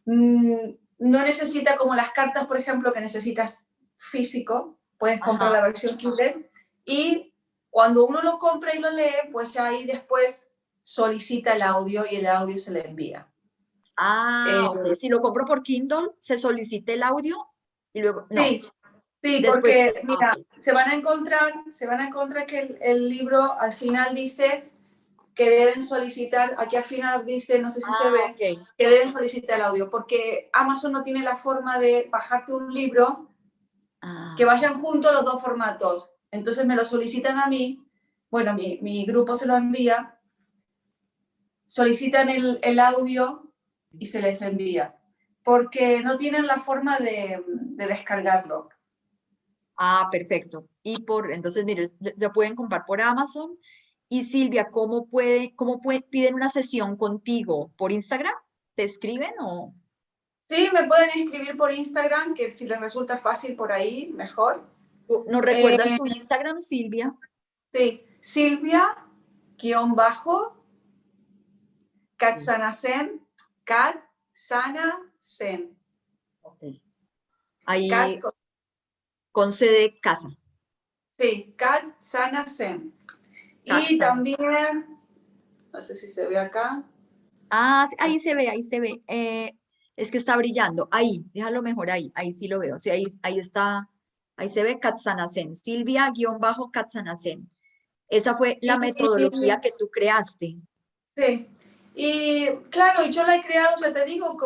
no necesita como las cartas, por ejemplo, que necesitas físico, puedes comprar Ajá. la versión Kindle y cuando uno lo compra y lo lee, pues ya ahí después solicita el audio y el audio se le envía. Ah, ok. Eh, Si lo compro por Kindle, se solicita el audio y luego, no, sí, sí, después, porque ok. mira, se van a encontrar que el libro al final dice que deben solicitar, aquí al final dice, no sé si se Ah, ve, ok. que deben solicitar el audio, porque Amazon no tiene la forma de bajarte un libro que Ah, vayan juntos los dos formatos. Entonces me lo solicitan a mí, bueno, mi grupo se lo envía, solicitan el audio y se les envía, porque no tienen la forma de descargarlo. perfecto. Entonces, mire, se pueden comprar por Amazon. Y Silvia, piden una sesión contigo? ¿Por Instagram? ¿Te escriben o Sí, me pueden escribir por Instagram, que si les resulta fácil por ahí, mejor. nos Eh, recuerdas tu Instagram, Silvia? sí, Silvia, Sí. Katsanasen, Katsanasen. Ok. Kat, Ahí con C de casa. sí, Katsanasen. Y Katsana. también, no sé si se ve acá. Ah, sí, ahí se ve, ahí se ve. Es que está brillando. Ahí, déjalo mejor ahí. Ahí sí lo veo. Sí, ahí está. Ahí se ve Katsanasen. Silvia-Katsanasen. Esa fue Y, la metodología que tú creaste. sí, y claro, yo la he creado, ya te digo,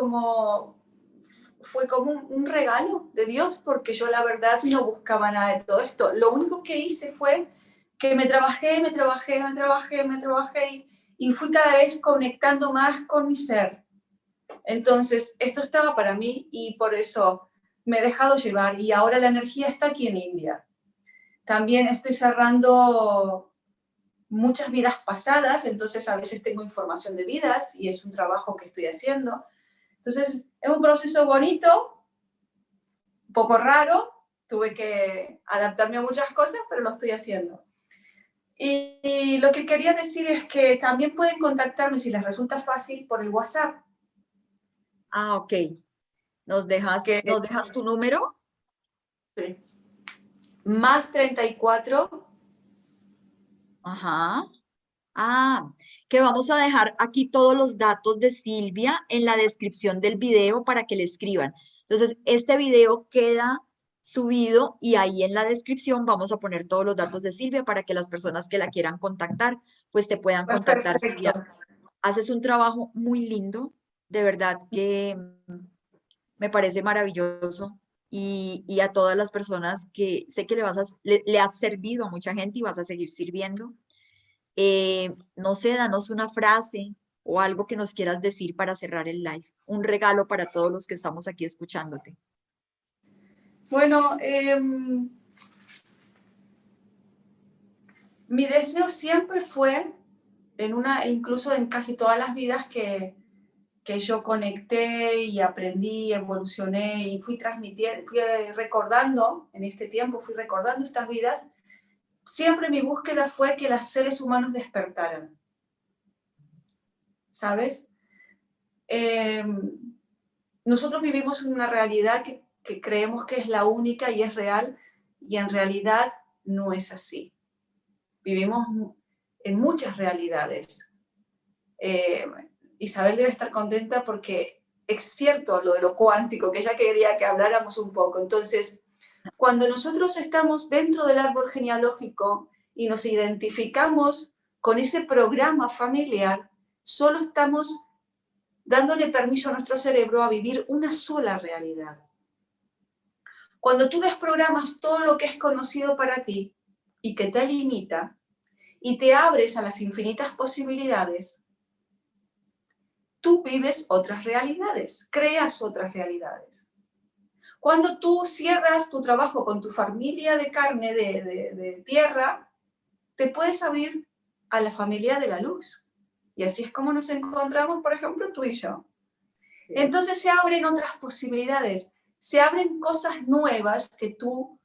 fue como un regalo de Dios, porque yo la verdad no buscaba nada de todo esto. Lo único que hice fue que me trabajé y fui cada vez conectando más con mi ser. Entonces, esto estaba para mí y por eso me he dejado llevar y ahora la energía está aquí en India. También estoy cerrando muchas vidas pasadas, entonces a veces tengo información de vidas y es un trabajo que estoy haciendo. Entonces, es un proceso bonito, un poco raro, tuve que adaptarme a muchas cosas, pero lo estoy haciendo. Y lo que quería decir es que también pueden contactarme si les resulta fácil por el WhatsApp, Ok. ¿Nos dejas tu número? sí, más 34. Ajá. Que vamos a dejar aquí todos los datos de Silvia en la descripción del video para que le escriban. Entonces, este video queda subido y ahí en la descripción vamos a poner todos los datos de Silvia para que las personas que la quieran contactar, pues te puedan Pues contactar, perfecto. Silvia. Haces un trabajo muy lindo, de verdad que me parece maravilloso. Y a todas las personas que sé que le has servido a mucha gente y vas a seguir sirviendo. No sé, danos una frase o algo que nos quieras decir para cerrar el live. Un regalo para todos los que estamos aquí escuchándote. Bueno, mi deseo siempre fue, incluso en casi todas las vidas que yo conecté y aprendí, evolucioné y fui transmitiendo, fui recordando, en este tiempo fui recordando estas vidas, siempre mi búsqueda fue que los seres humanos despertaran, ¿sabes? Eh, Nosotros vivimos en una realidad que creemos que es la única y es real, y en realidad no es así. Vivimos en muchas realidades. Eh, Isabel debe estar contenta porque es cierto lo de lo cuántico, que ella quería que habláramos un poco. Entonces, cuando nosotros estamos dentro del árbol genealógico y nos identificamos con ese programa familiar, solo estamos dándole permiso a nuestro cerebro a vivir una sola realidad. Cuando tú desprogramas todo lo que es conocido para ti y que te limita y te abres a las infinitas posibilidades, tú vives otras realidades, creas otras realidades. Cuando tú cierras tu trabajo con tu familia de carne, de tierra, te puedes abrir a la familia de la luz. Y así es como nos encontramos, por ejemplo, tú y yo. Entonces se abren otras posibilidades, se abren cosas nuevas que tú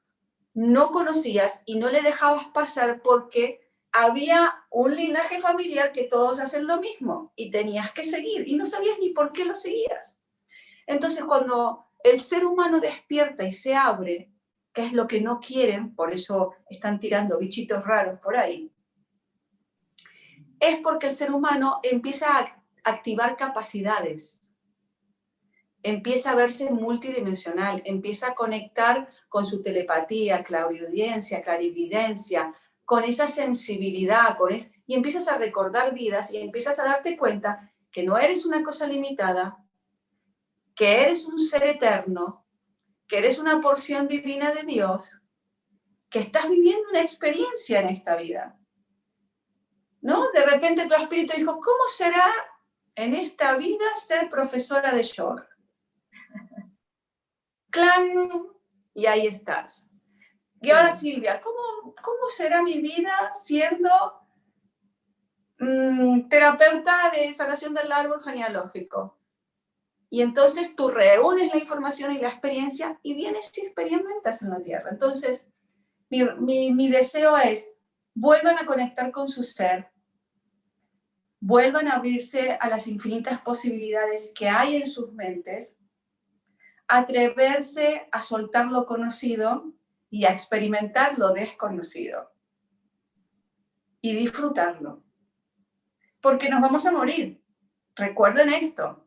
no conocías y no le dejabas pasar porque había un linaje familiar que todos hacen lo mismo y tenías que seguir y no sabías ni por qué lo seguías. Entonces cuando el ser humano despierta y se abre, que es lo que no quieren, por eso están tirando bichitos raros por ahí, es porque el ser humano empieza a activar capacidades, empieza a verse multidimensional, empieza a conectar con su telepatía, clariaudiencia, clarividencia, con esa sensibilidad, y empiezas a recordar vidas y empiezas a darte cuenta que no eres una cosa limitada, que eres un ser eterno, que eres una porción divina de Dios, que estás viviendo una experiencia en esta vida, ¿no? De repente tu espíritu dijo, ¿cómo será en esta vida ser profesora de yoga? ¡Clan! Y ahí estás. Y ahora, Silvia, ¿cómo será mi vida siendo terapeuta de sanación del árbol genealógico? Y entonces tú reúnes la información y la experiencia y vienes y experimentas en la Tierra. Entonces, mi deseo es, vuelvan a conectar con su ser, vuelvan a abrirse a las infinitas posibilidades que hay en sus mentes, atreverse a soltar lo conocido y a experimentar lo desconocido y disfrutarlo. Porque nos vamos a morir. Recuerden esto.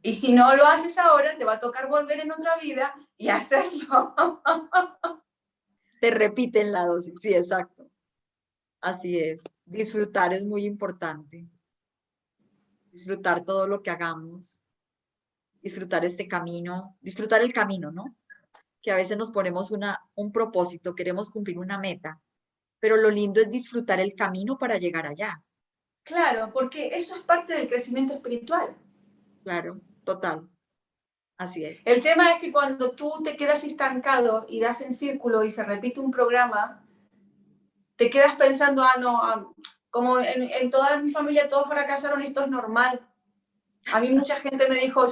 Y si no lo haces ahora, te va a tocar volver en otra vida y hacerlo. Te repiten la dosis, sí, exacto. Así es. Disfrutar es muy importante. Disfrutar todo lo que hagamos. Disfrutar este camino. Disfrutar el camino, ¿no? Que a veces nos ponemos un propósito, queremos cumplir una meta, pero lo lindo es disfrutar el camino para llegar allá. Claro, porque eso es parte del crecimiento espiritual. Claro, total. Así es. El tema es que cuando tú te quedas estancado y das en círculo y se repite un programa, te quedas pensando, no, como en toda mi familia todos fracasaron, esto es normal. A mí mucha gente me dijo,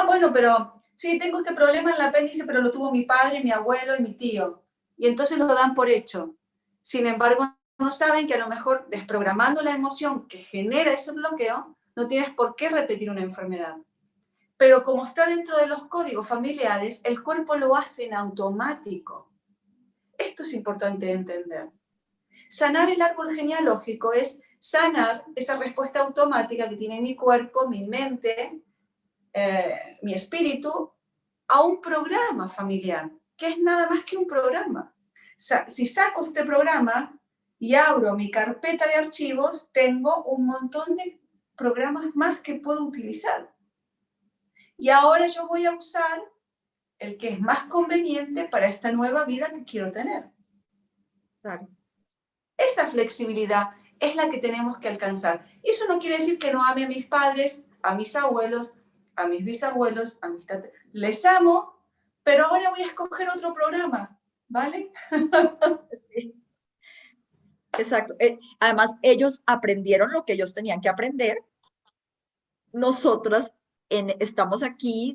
bueno, pero sí, tengo este problema en el apéndice, pero lo tuvo mi padre, mi abuelo y mi tío. Y entonces lo dan por hecho. Sin embargo, no saben que a lo mejor desprogramando la emoción que genera ese bloqueo, no tienes por qué repetir una enfermedad. Pero como está dentro de los códigos familiares, el cuerpo lo hace en automático. Esto es importante de entender. Sanar el árbol genealógico es sanar esa respuesta automática que tiene mi cuerpo, mi mente, mi espíritu, a un programa familiar, que es nada más que un programa. Si saco este programa y abro mi carpeta de archivos, tengo un montón de programas más que puedo utilizar. Y ahora yo voy a usar el que es más conveniente para esta nueva vida que quiero tener. Claro. Esa flexibilidad es la que tenemos que alcanzar. Eso no quiere decir que no ame a mis padres, a mis abuelos, a mis bisabuelos, a mis tatas. Les amo, pero ahora voy a escoger otro programa, ¿vale? Sí. Exacto. Además, ellos aprendieron lo que ellos tenían que aprender. Nosotras estamos aquí,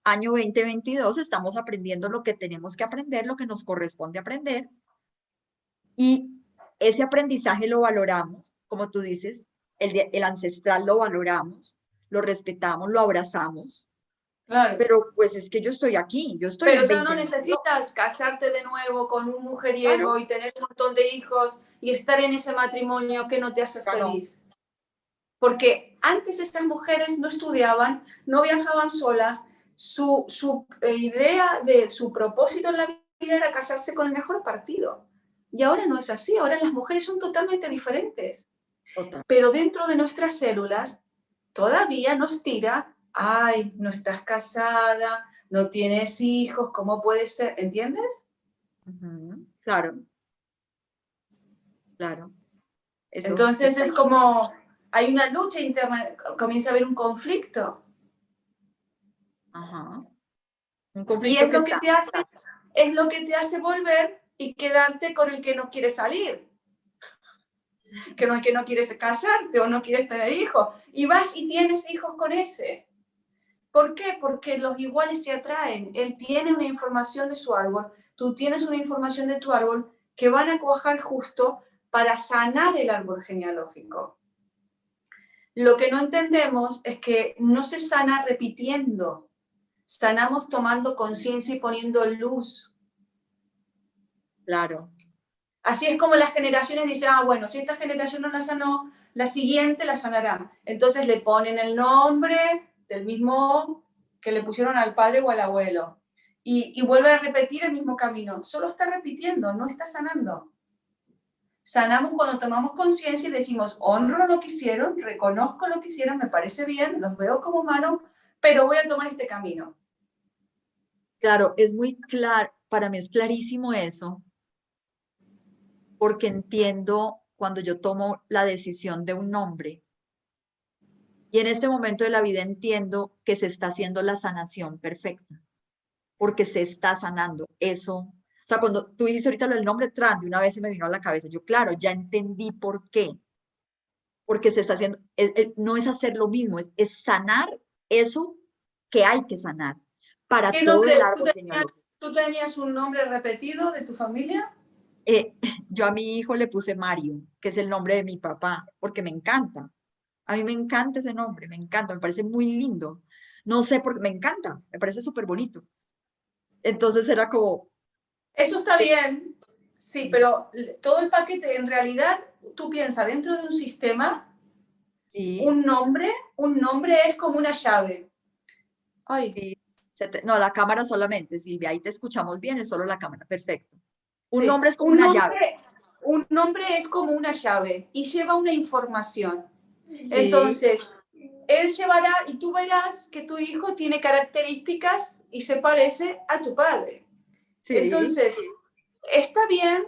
año 2022, estamos aprendiendo lo que tenemos que aprender, lo que nos corresponde aprender. Y ese aprendizaje lo valoramos, como tú dices, el ancestral lo valoramos, lo respetamos, lo abrazamos. Claro. Pero pues es que yo estoy aquí, yo estoy Pero en ya no 2022. necesitas casarte de nuevo con un mujeriego Claro. y tener un montón de hijos y estar en ese matrimonio que no te hace feliz. Porque antes estas mujeres no estudiaban, no viajaban solas, su idea de su propósito en la vida era casarse con el mejor partido. Y ahora no es así, ahora las mujeres son totalmente diferentes. Total. Pero dentro de nuestras células todavía nos tira, ay, no estás casada, no tienes hijos, ¿cómo puede ser? ¿Entiendes? Ujú. Claro, claro. Eso Entonces está. es como, hay una lucha interna, comienza a haber un conflicto. Ajá. Un Y conflicto que está. es lo que te hace volver y quedarte con el que no quiere salir, que no quieres casarte o no quieres tener hijos. Y vas y tienes hijos con ese. ¿Por qué? Porque los iguales se atraen. Él tiene una información de su árbol, tú tienes una información de tu árbol que van a cuajar justo para sanar el árbol genealógico. Lo que no entendemos es que no se sana repitiendo, sanamos tomando conciencia y poniendo luz. Claro, Así es como las generaciones dicen, ah, bueno, si esta generación no la sanó, la siguiente la sanará. Entonces le ponen el nombre del mismo que le pusieron al padre o al abuelo. Y vuelve a repetir el mismo camino. Solo está repitiendo, no está sanando. Sanamos cuando tomamos conciencia y decimos, honro lo que hicieron, reconozco lo que hicieron, me parece bien, los veo como humanos, pero voy a tomar este camino. claro, es muy claro, para mí es clarísimo eso, porque entiendo cuando yo tomo la decisión de un nombre y en este momento de la vida entiendo que se está haciendo la sanación perfecta, porque se está sanando eso. O sea, cuando tú dices ahorita el nombre Tran, de una vez se me vino a la cabeza, yo, claro, ya entendí por qué, porque se está haciendo, no es hacer lo mismo, es sanar eso que hay que sanar para ¿Qué todo nombre? el árbol genealógico. ¿Tú tenías un nombre repetido de tu familia? Eh, yo a mi hijo le puse Mario, que es el nombre de mi papá, porque me encanta. A mí me encanta ese nombre, me encanta, me parece muy lindo. No sé por qué, me encanta, me parece súper bonito. Entonces era como, Eso está eh, bien, sí, pero todo el paquete, en realidad, tú piensas, dentro de un sistema, sí, un nombre es como una llave. Ay, sí. No, la cámara solamente, Silvia, ahí te escuchamos bien, es solo la cámara, perfecto. Un sí, nombre es como una llave. un nombre es como una llave y lleva una información. Sí, Entonces, él llevará y tú verás que tu hijo tiene características y se parece a tu padre. sí, Entonces, está bien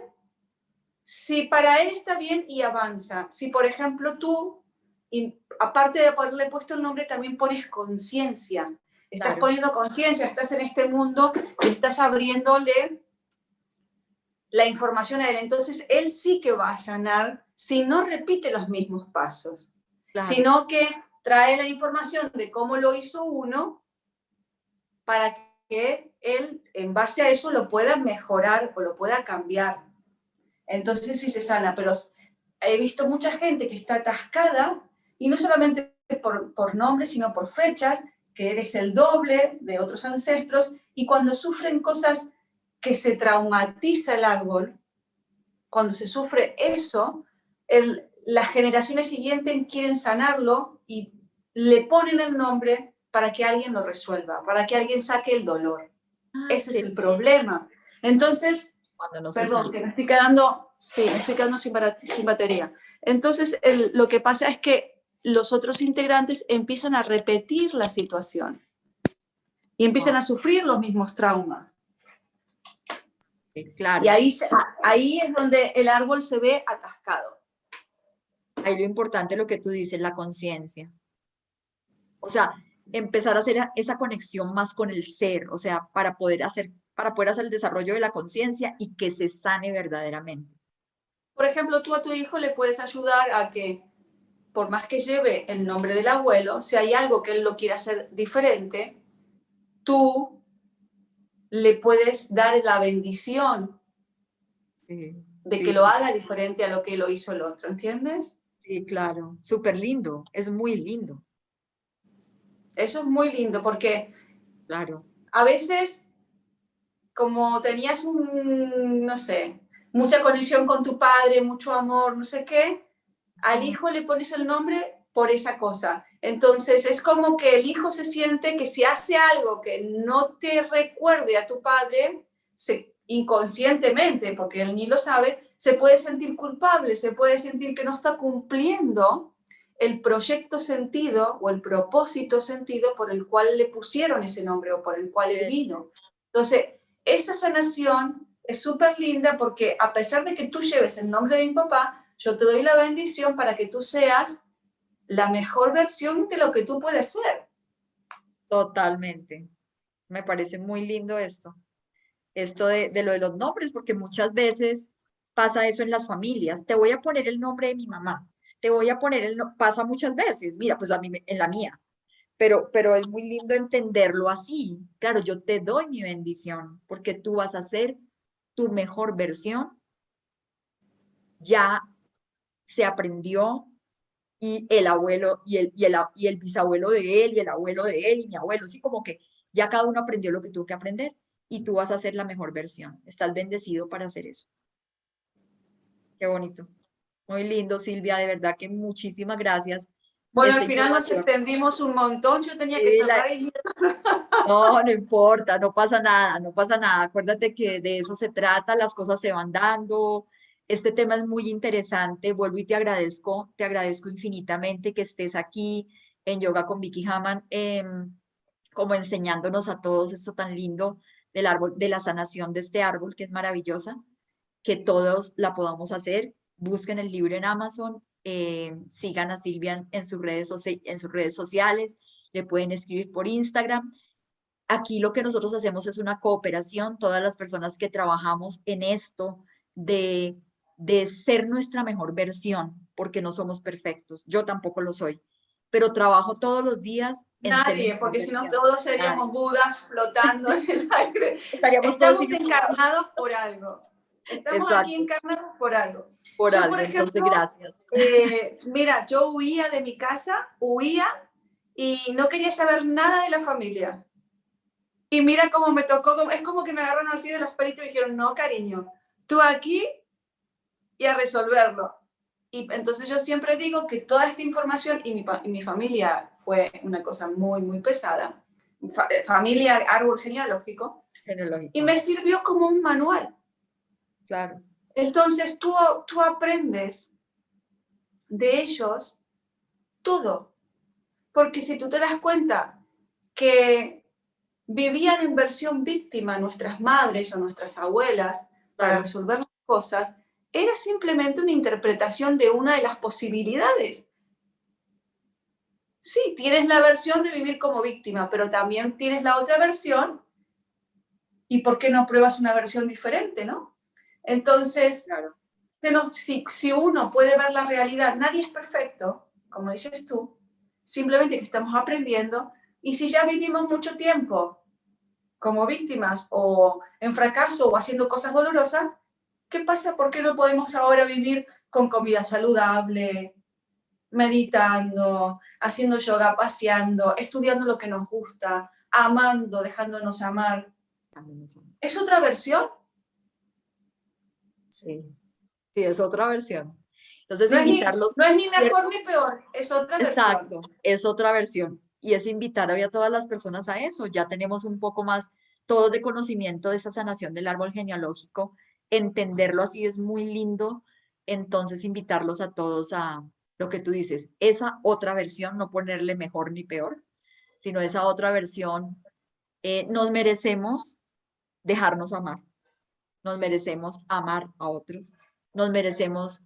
si para él está bien y avanza. Si, por ejemplo, tú, y aparte de haberle puesto el nombre, también pones conciencia. Estás claro, poniendo conciencia, estás en este mundo y estás abriéndole la información a él. Entonces, él sí que va a sanar si no repite los mismos pasos, claro. sino que trae la información de cómo lo hizo uno para que él, en base a eso, lo pueda mejorar o lo pueda cambiar. Entonces sí se sana, pero he visto mucha gente que está atascada, y no solamente por nombres, sino por fechas, que eres el doble de otros ancestros, y cuando sufren cosas que se traumatiza el árbol, cuando se sufre eso, las generaciones siguientes quieren sanarlo y le ponen el nombre para que alguien lo resuelva, para que alguien saque el dolor. Ay, Ese es qué el lindo problema. Entonces, cuando no se perdón, sana. que me estoy quedando, sí, me estoy quedando sin batería. Entonces, lo que pasa es que los otros integrantes empiezan a repetir la situación y empiezan Wow, a sufrir los mismos traumas. Y claro. ahí es donde el árbol se ve atascado. Ahí lo importante es lo que tú dices, la conciencia. O sea, empezar a hacer esa conexión más con el ser, o sea, para poder hacer el desarrollo de la conciencia y que se sane verdaderamente. Por ejemplo, tú a tu hijo le puedes ayudar a que, por más que lleve el nombre del abuelo, si hay algo que él lo quiera hacer diferente, tú le puedes dar la bendición Sí, de que sí, lo sí, haga diferente a lo que lo hizo el otro, ¿entiendes? sí, claro. Súper lindo, es muy lindo, Eso es muy lindo porque claro. a veces, como tenías no sé, mucha conexión con tu padre, mucho amor, no sé qué, al Ujú. hijo le pones el nombre por esa cosa. Entonces es como que el hijo se siente que si hace algo que no te recuerde a tu padre, inconscientemente, porque él ni lo sabe, se puede sentir culpable, se puede sentir que no está cumpliendo el proyecto sentido o el propósito sentido por el cual le pusieron ese nombre o por el cual él vino. Entonces, esa sanación es súper linda porque a pesar de que tú lleves el nombre de mi papá, yo te doy la bendición para que tú seas la mejor versión de lo que tú puedes ser. Totalmente. Me parece muy lindo esto de lo de los nombres, porque muchas veces pasa eso en las familias. Te voy a poner el nombre de mi mamá, te voy a poner pasa muchas veces, mira, pues a mí, en la mía, pero es muy lindo entenderlo así. Claro, yo te doy mi bendición, porque tú vas a ser tu mejor versión, ya se aprendió y el abuelo y el bisabuelo de él y el abuelo de él y mi abuelo, sí, como que ya cada uno aprendió lo que tuvo que aprender y tú vas a ser la mejor versión. Estás bendecido para hacer eso. Qué bonito. Muy lindo, Silvia, de verdad que muchísimas gracias. Bueno, Esta al final nos información. extendimos un montón, yo tenía que Sí, cerrar y... no, no importa, no pasa nada, no pasa nada. Acuérdate que de eso se trata, las cosas se van dando. Este tema es muy interesante. Vuelvo y te agradezco infinitamente que estés aquí en Yoga con Vicky Haman, como enseñándonos a todos esto tan lindo del árbol, de la sanación de este árbol que es maravillosa, que todos la podamos hacer. Busquen el libro en Amazon, sigan a Silvia en en sus redes sociales, le pueden escribir por Instagram. Aquí lo que nosotros hacemos es una cooperación, todas las personas que trabajamos en esto de ser nuestra mejor versión, porque no somos perfectos, yo tampoco lo soy, pero trabajo todos los días en ser mi Nadie, mejor porque si no versión. todos Nadie. seríamos budas flotando en el aire. Estaríamos todos Estamos iluminados. encarnados por algo. Estamos aquí Exacto, encarnados por algo. por Yo, por algo, entonces ejemplo, gracias. mira, yo huía de mi casa, huía y no quería saber nada de la familia. Y mira cómo me tocó, es como que me agarraron así de los pelitos y dijeron, no, cariño, tú aquí y a resolverlo. Y entonces yo siempre digo que toda esta información, y mi familia fue una cosa muy, muy pesada, familia, árbol genealógico, y Genealógico, me sirvió como un manual. claro. Entonces tú aprendes de ellos todo, porque si tú te das cuenta que vivían en versión víctima nuestras madres o nuestras abuelas para Claro, resolver las cosas, era simplemente una interpretación de una de las posibilidades. Sí, tienes la versión de vivir como víctima, pero también tienes la otra versión. ¿Y por qué no pruebas una versión diferente, no? Entonces, claro. si uno puede ver la realidad, nadie es perfecto, como dices tú, simplemente que estamos aprendiendo. Y si ya vivimos mucho tiempo como víctimas o en fracaso o haciendo cosas dolorosas, ¿qué pasa? ¿Por qué no podemos ahora vivir con comida saludable, meditando, haciendo yoga, paseando, estudiando lo que nos gusta, amando, dejándonos amar? Es otra versión. Sí, sí, es otra versión. Entonces, No es ni, invitarlos, no es ni mejor ¿cierto? ni peor, es otra versión. Exacto, es otra versión. Y es invitar hoy a todas las personas a eso. Ya tenemos un poco más todos de conocimiento de esa sanación del árbol genealógico. Entenderlo así es muy lindo. Entonces, invitarlos a todos a lo que tú dices, esa otra versión, no ponerle mejor ni peor, sino esa otra versión. Nos merecemos dejarnos amar, nos merecemos amar a otros, nos merecemos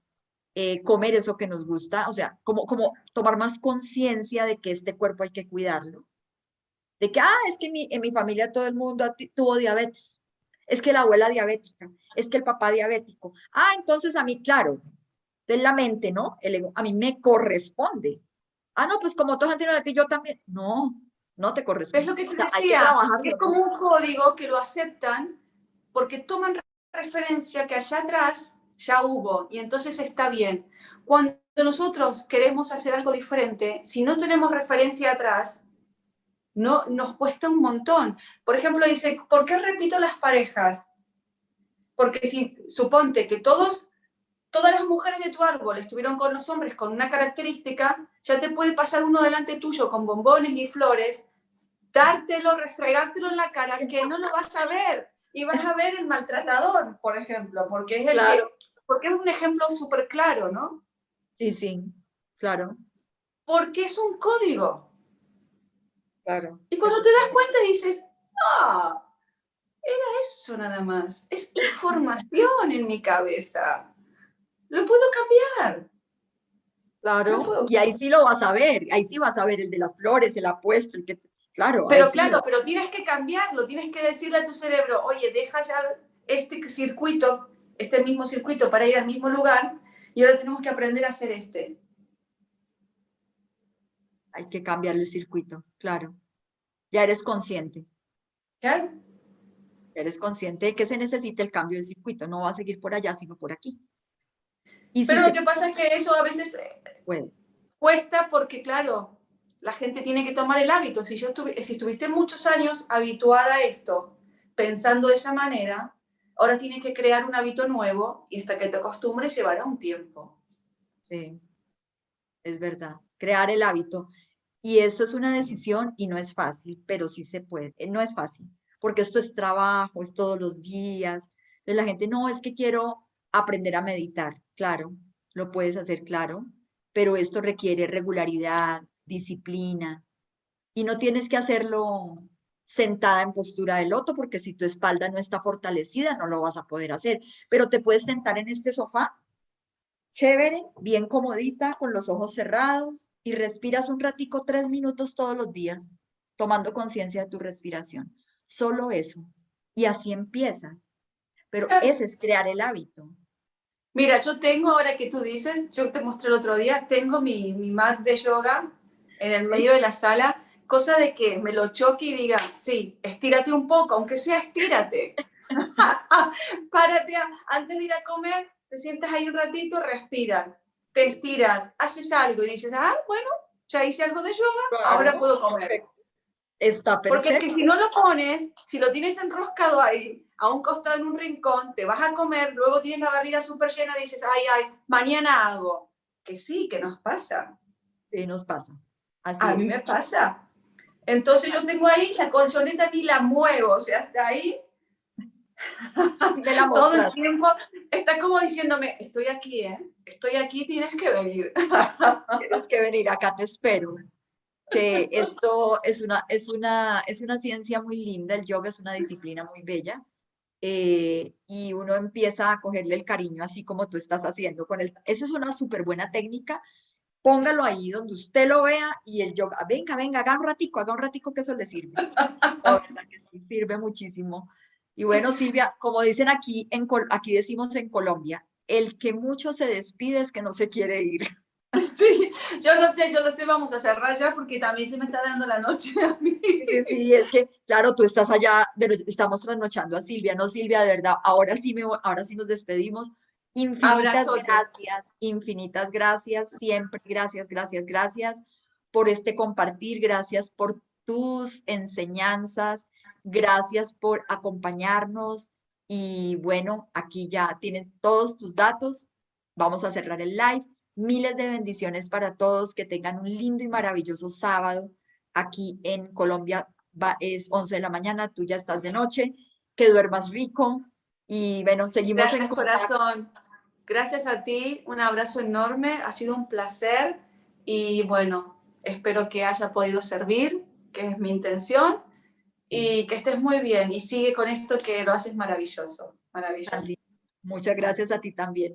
comer eso que nos gusta, o sea, como tomar más conciencia de que este cuerpo hay que cuidarlo, de que, es que en mi familia todo el mundo tuvo diabetes, es que la abuela diabética, es que el papá diabético, entonces a mí, claro, de la mente, ¿no? El ego, a mí me corresponde. No, pues como todos han tenido de ti, yo también. No, no te Es corresponde. lo que O te sea, hay que decía, es trabajarlo, como ¿no? un código que lo aceptan porque toman referencia que allá atrás ya hubo y entonces está bien. Cuando nosotros queremos hacer algo diferente, si no tenemos referencia atrás, no, nos cuesta un montón. Por ejemplo, dice, ¿por qué repito las parejas? Porque si suponte que todas las mujeres de tu árbol estuvieron con los hombres con una característica, ya te puede pasar uno delante tuyo con bombones y flores, dártelo, restregártelo en la cara, que no lo vas a ver, y vas a ver el maltratador, por ejemplo, porque es Claro, porque es un ejemplo súper claro, ¿no? sí, sí, claro, Porque es un código. claro. Y cuando Eso te es das todo. cuenta dices, ah, era eso nada más. Es información en mi cabeza. Lo puedo cambiar. Lo Claro, puedo y ahí sí lo vas a ver, ahí sí vas a ver el de las flores, el apuesto, el que, claro, ahí Pero sí claro, vas. pero tienes que cambiarlo, tienes que decirle a tu cerebro, oye, deja ya este circuito, este mismo circuito para ir al mismo lugar y ahora tenemos que aprender a hacer este. Hay que cambiar el circuito, claro. Ya eres consciente, ¿Claro? ya eres consciente de que se necesita el cambio de circuito, no va a seguir por allá, sino por aquí. Y sí Pero lo se que pasa es que eso a veces puede. cuesta porque, claro, la gente tiene que tomar el hábito. Si estuviste muchos años habituada a esto, pensando de esa manera, ahora tienes que crear un hábito nuevo y hasta que te acostumbres llevará un tiempo. Sí, es verdad. Crear el hábito. Y eso es una decisión y no es fácil, pero sí se puede. No es fácil, porque esto es trabajo, es todos los días. Entonces la gente, no, es que quiero aprender a meditar. Claro, lo puedes hacer, claro, pero esto requiere regularidad, disciplina, y no tienes que hacerlo sentada en postura de loto, porque si tu espalda no está fortalecida, no lo vas a poder hacer. Pero te puedes sentar en este sofá chévere, bien comodita, con los ojos cerrados y respiras un ratico, 3 minutos todos los días, tomando conciencia de tu respiración. Solo eso. Y así empiezas. Pero ese es crear el hábito. Mira, yo tengo, ahora que tú dices, yo te mostré el otro día, tengo mi mat de yoga en el Sí, medio de la sala, cosa de que me lo choque y diga, sí, estírate un poco, aunque sea estírate. Párate antes de ir a comer, te sientas ahí un ratito, respira, te estiras, haces algo y dices, ah, bueno, ya hice algo de yoga, ahora claro, puedo comer. perfecto. Está Porque es que perfecto. si no lo pones, si lo tienes enroscado ahí, a un costado en un rincón, te vas a comer, luego tienes la barriga súper llena y dices, ay, ay, mañana hago. Que sí, que nos pasa. Sí, nos pasa. A Así mí es. me pasa. Entonces yo tengo ahí la colchoneta ni la muevo, o sea, hasta ahí Y me la todo el mostraste. tiempo está como diciéndome, estoy aquí, ¿eh? Estoy aquí, tienes que venir. Tienes que venir, acá te espero. Que esto es una ciencia muy linda, el yoga es una disciplina muy bella, y uno empieza a cogerle el cariño así como tú estás haciendo con el, eso es una súper buena técnica, póngalo ahí donde usted lo vea y el yoga, venga, venga, haga un ratico que eso le sirve, la verdad que sí, sirve muchísimo. Y bueno, Silvia, como dicen aquí, aquí decimos en Colombia, el que mucho se despide es que no se quiere ir. Sí, yo lo sé, vamos a cerrar ya porque también se me está dando la noche a mí. Sí, sí, sí, es que, claro, tú estás allá, pero estamos trasnochando a Silvia, no Silvia, de verdad, ahora sí nos despedimos. Abrazote. Infinitas gracias, siempre gracias, gracias, gracias por este compartir, gracias por tus enseñanzas, gracias por acompañarnos y bueno, aquí ya tienes todos tus datos, vamos a cerrar el live. Miles de bendiciones para todos, que tengan un lindo y maravilloso sábado. Aquí en Colombia es 11 de la mañana, tú ya estás de noche, que duermas rico y bueno, seguimos en Gracias, contacto. corazón. Gracias a ti, un abrazo enorme, ha sido un placer y bueno, espero que haya podido servir, que es mi intención, y que estés muy bien y sigue con esto que lo haces maravilloso, maravilloso. Muchas gracias a ti también.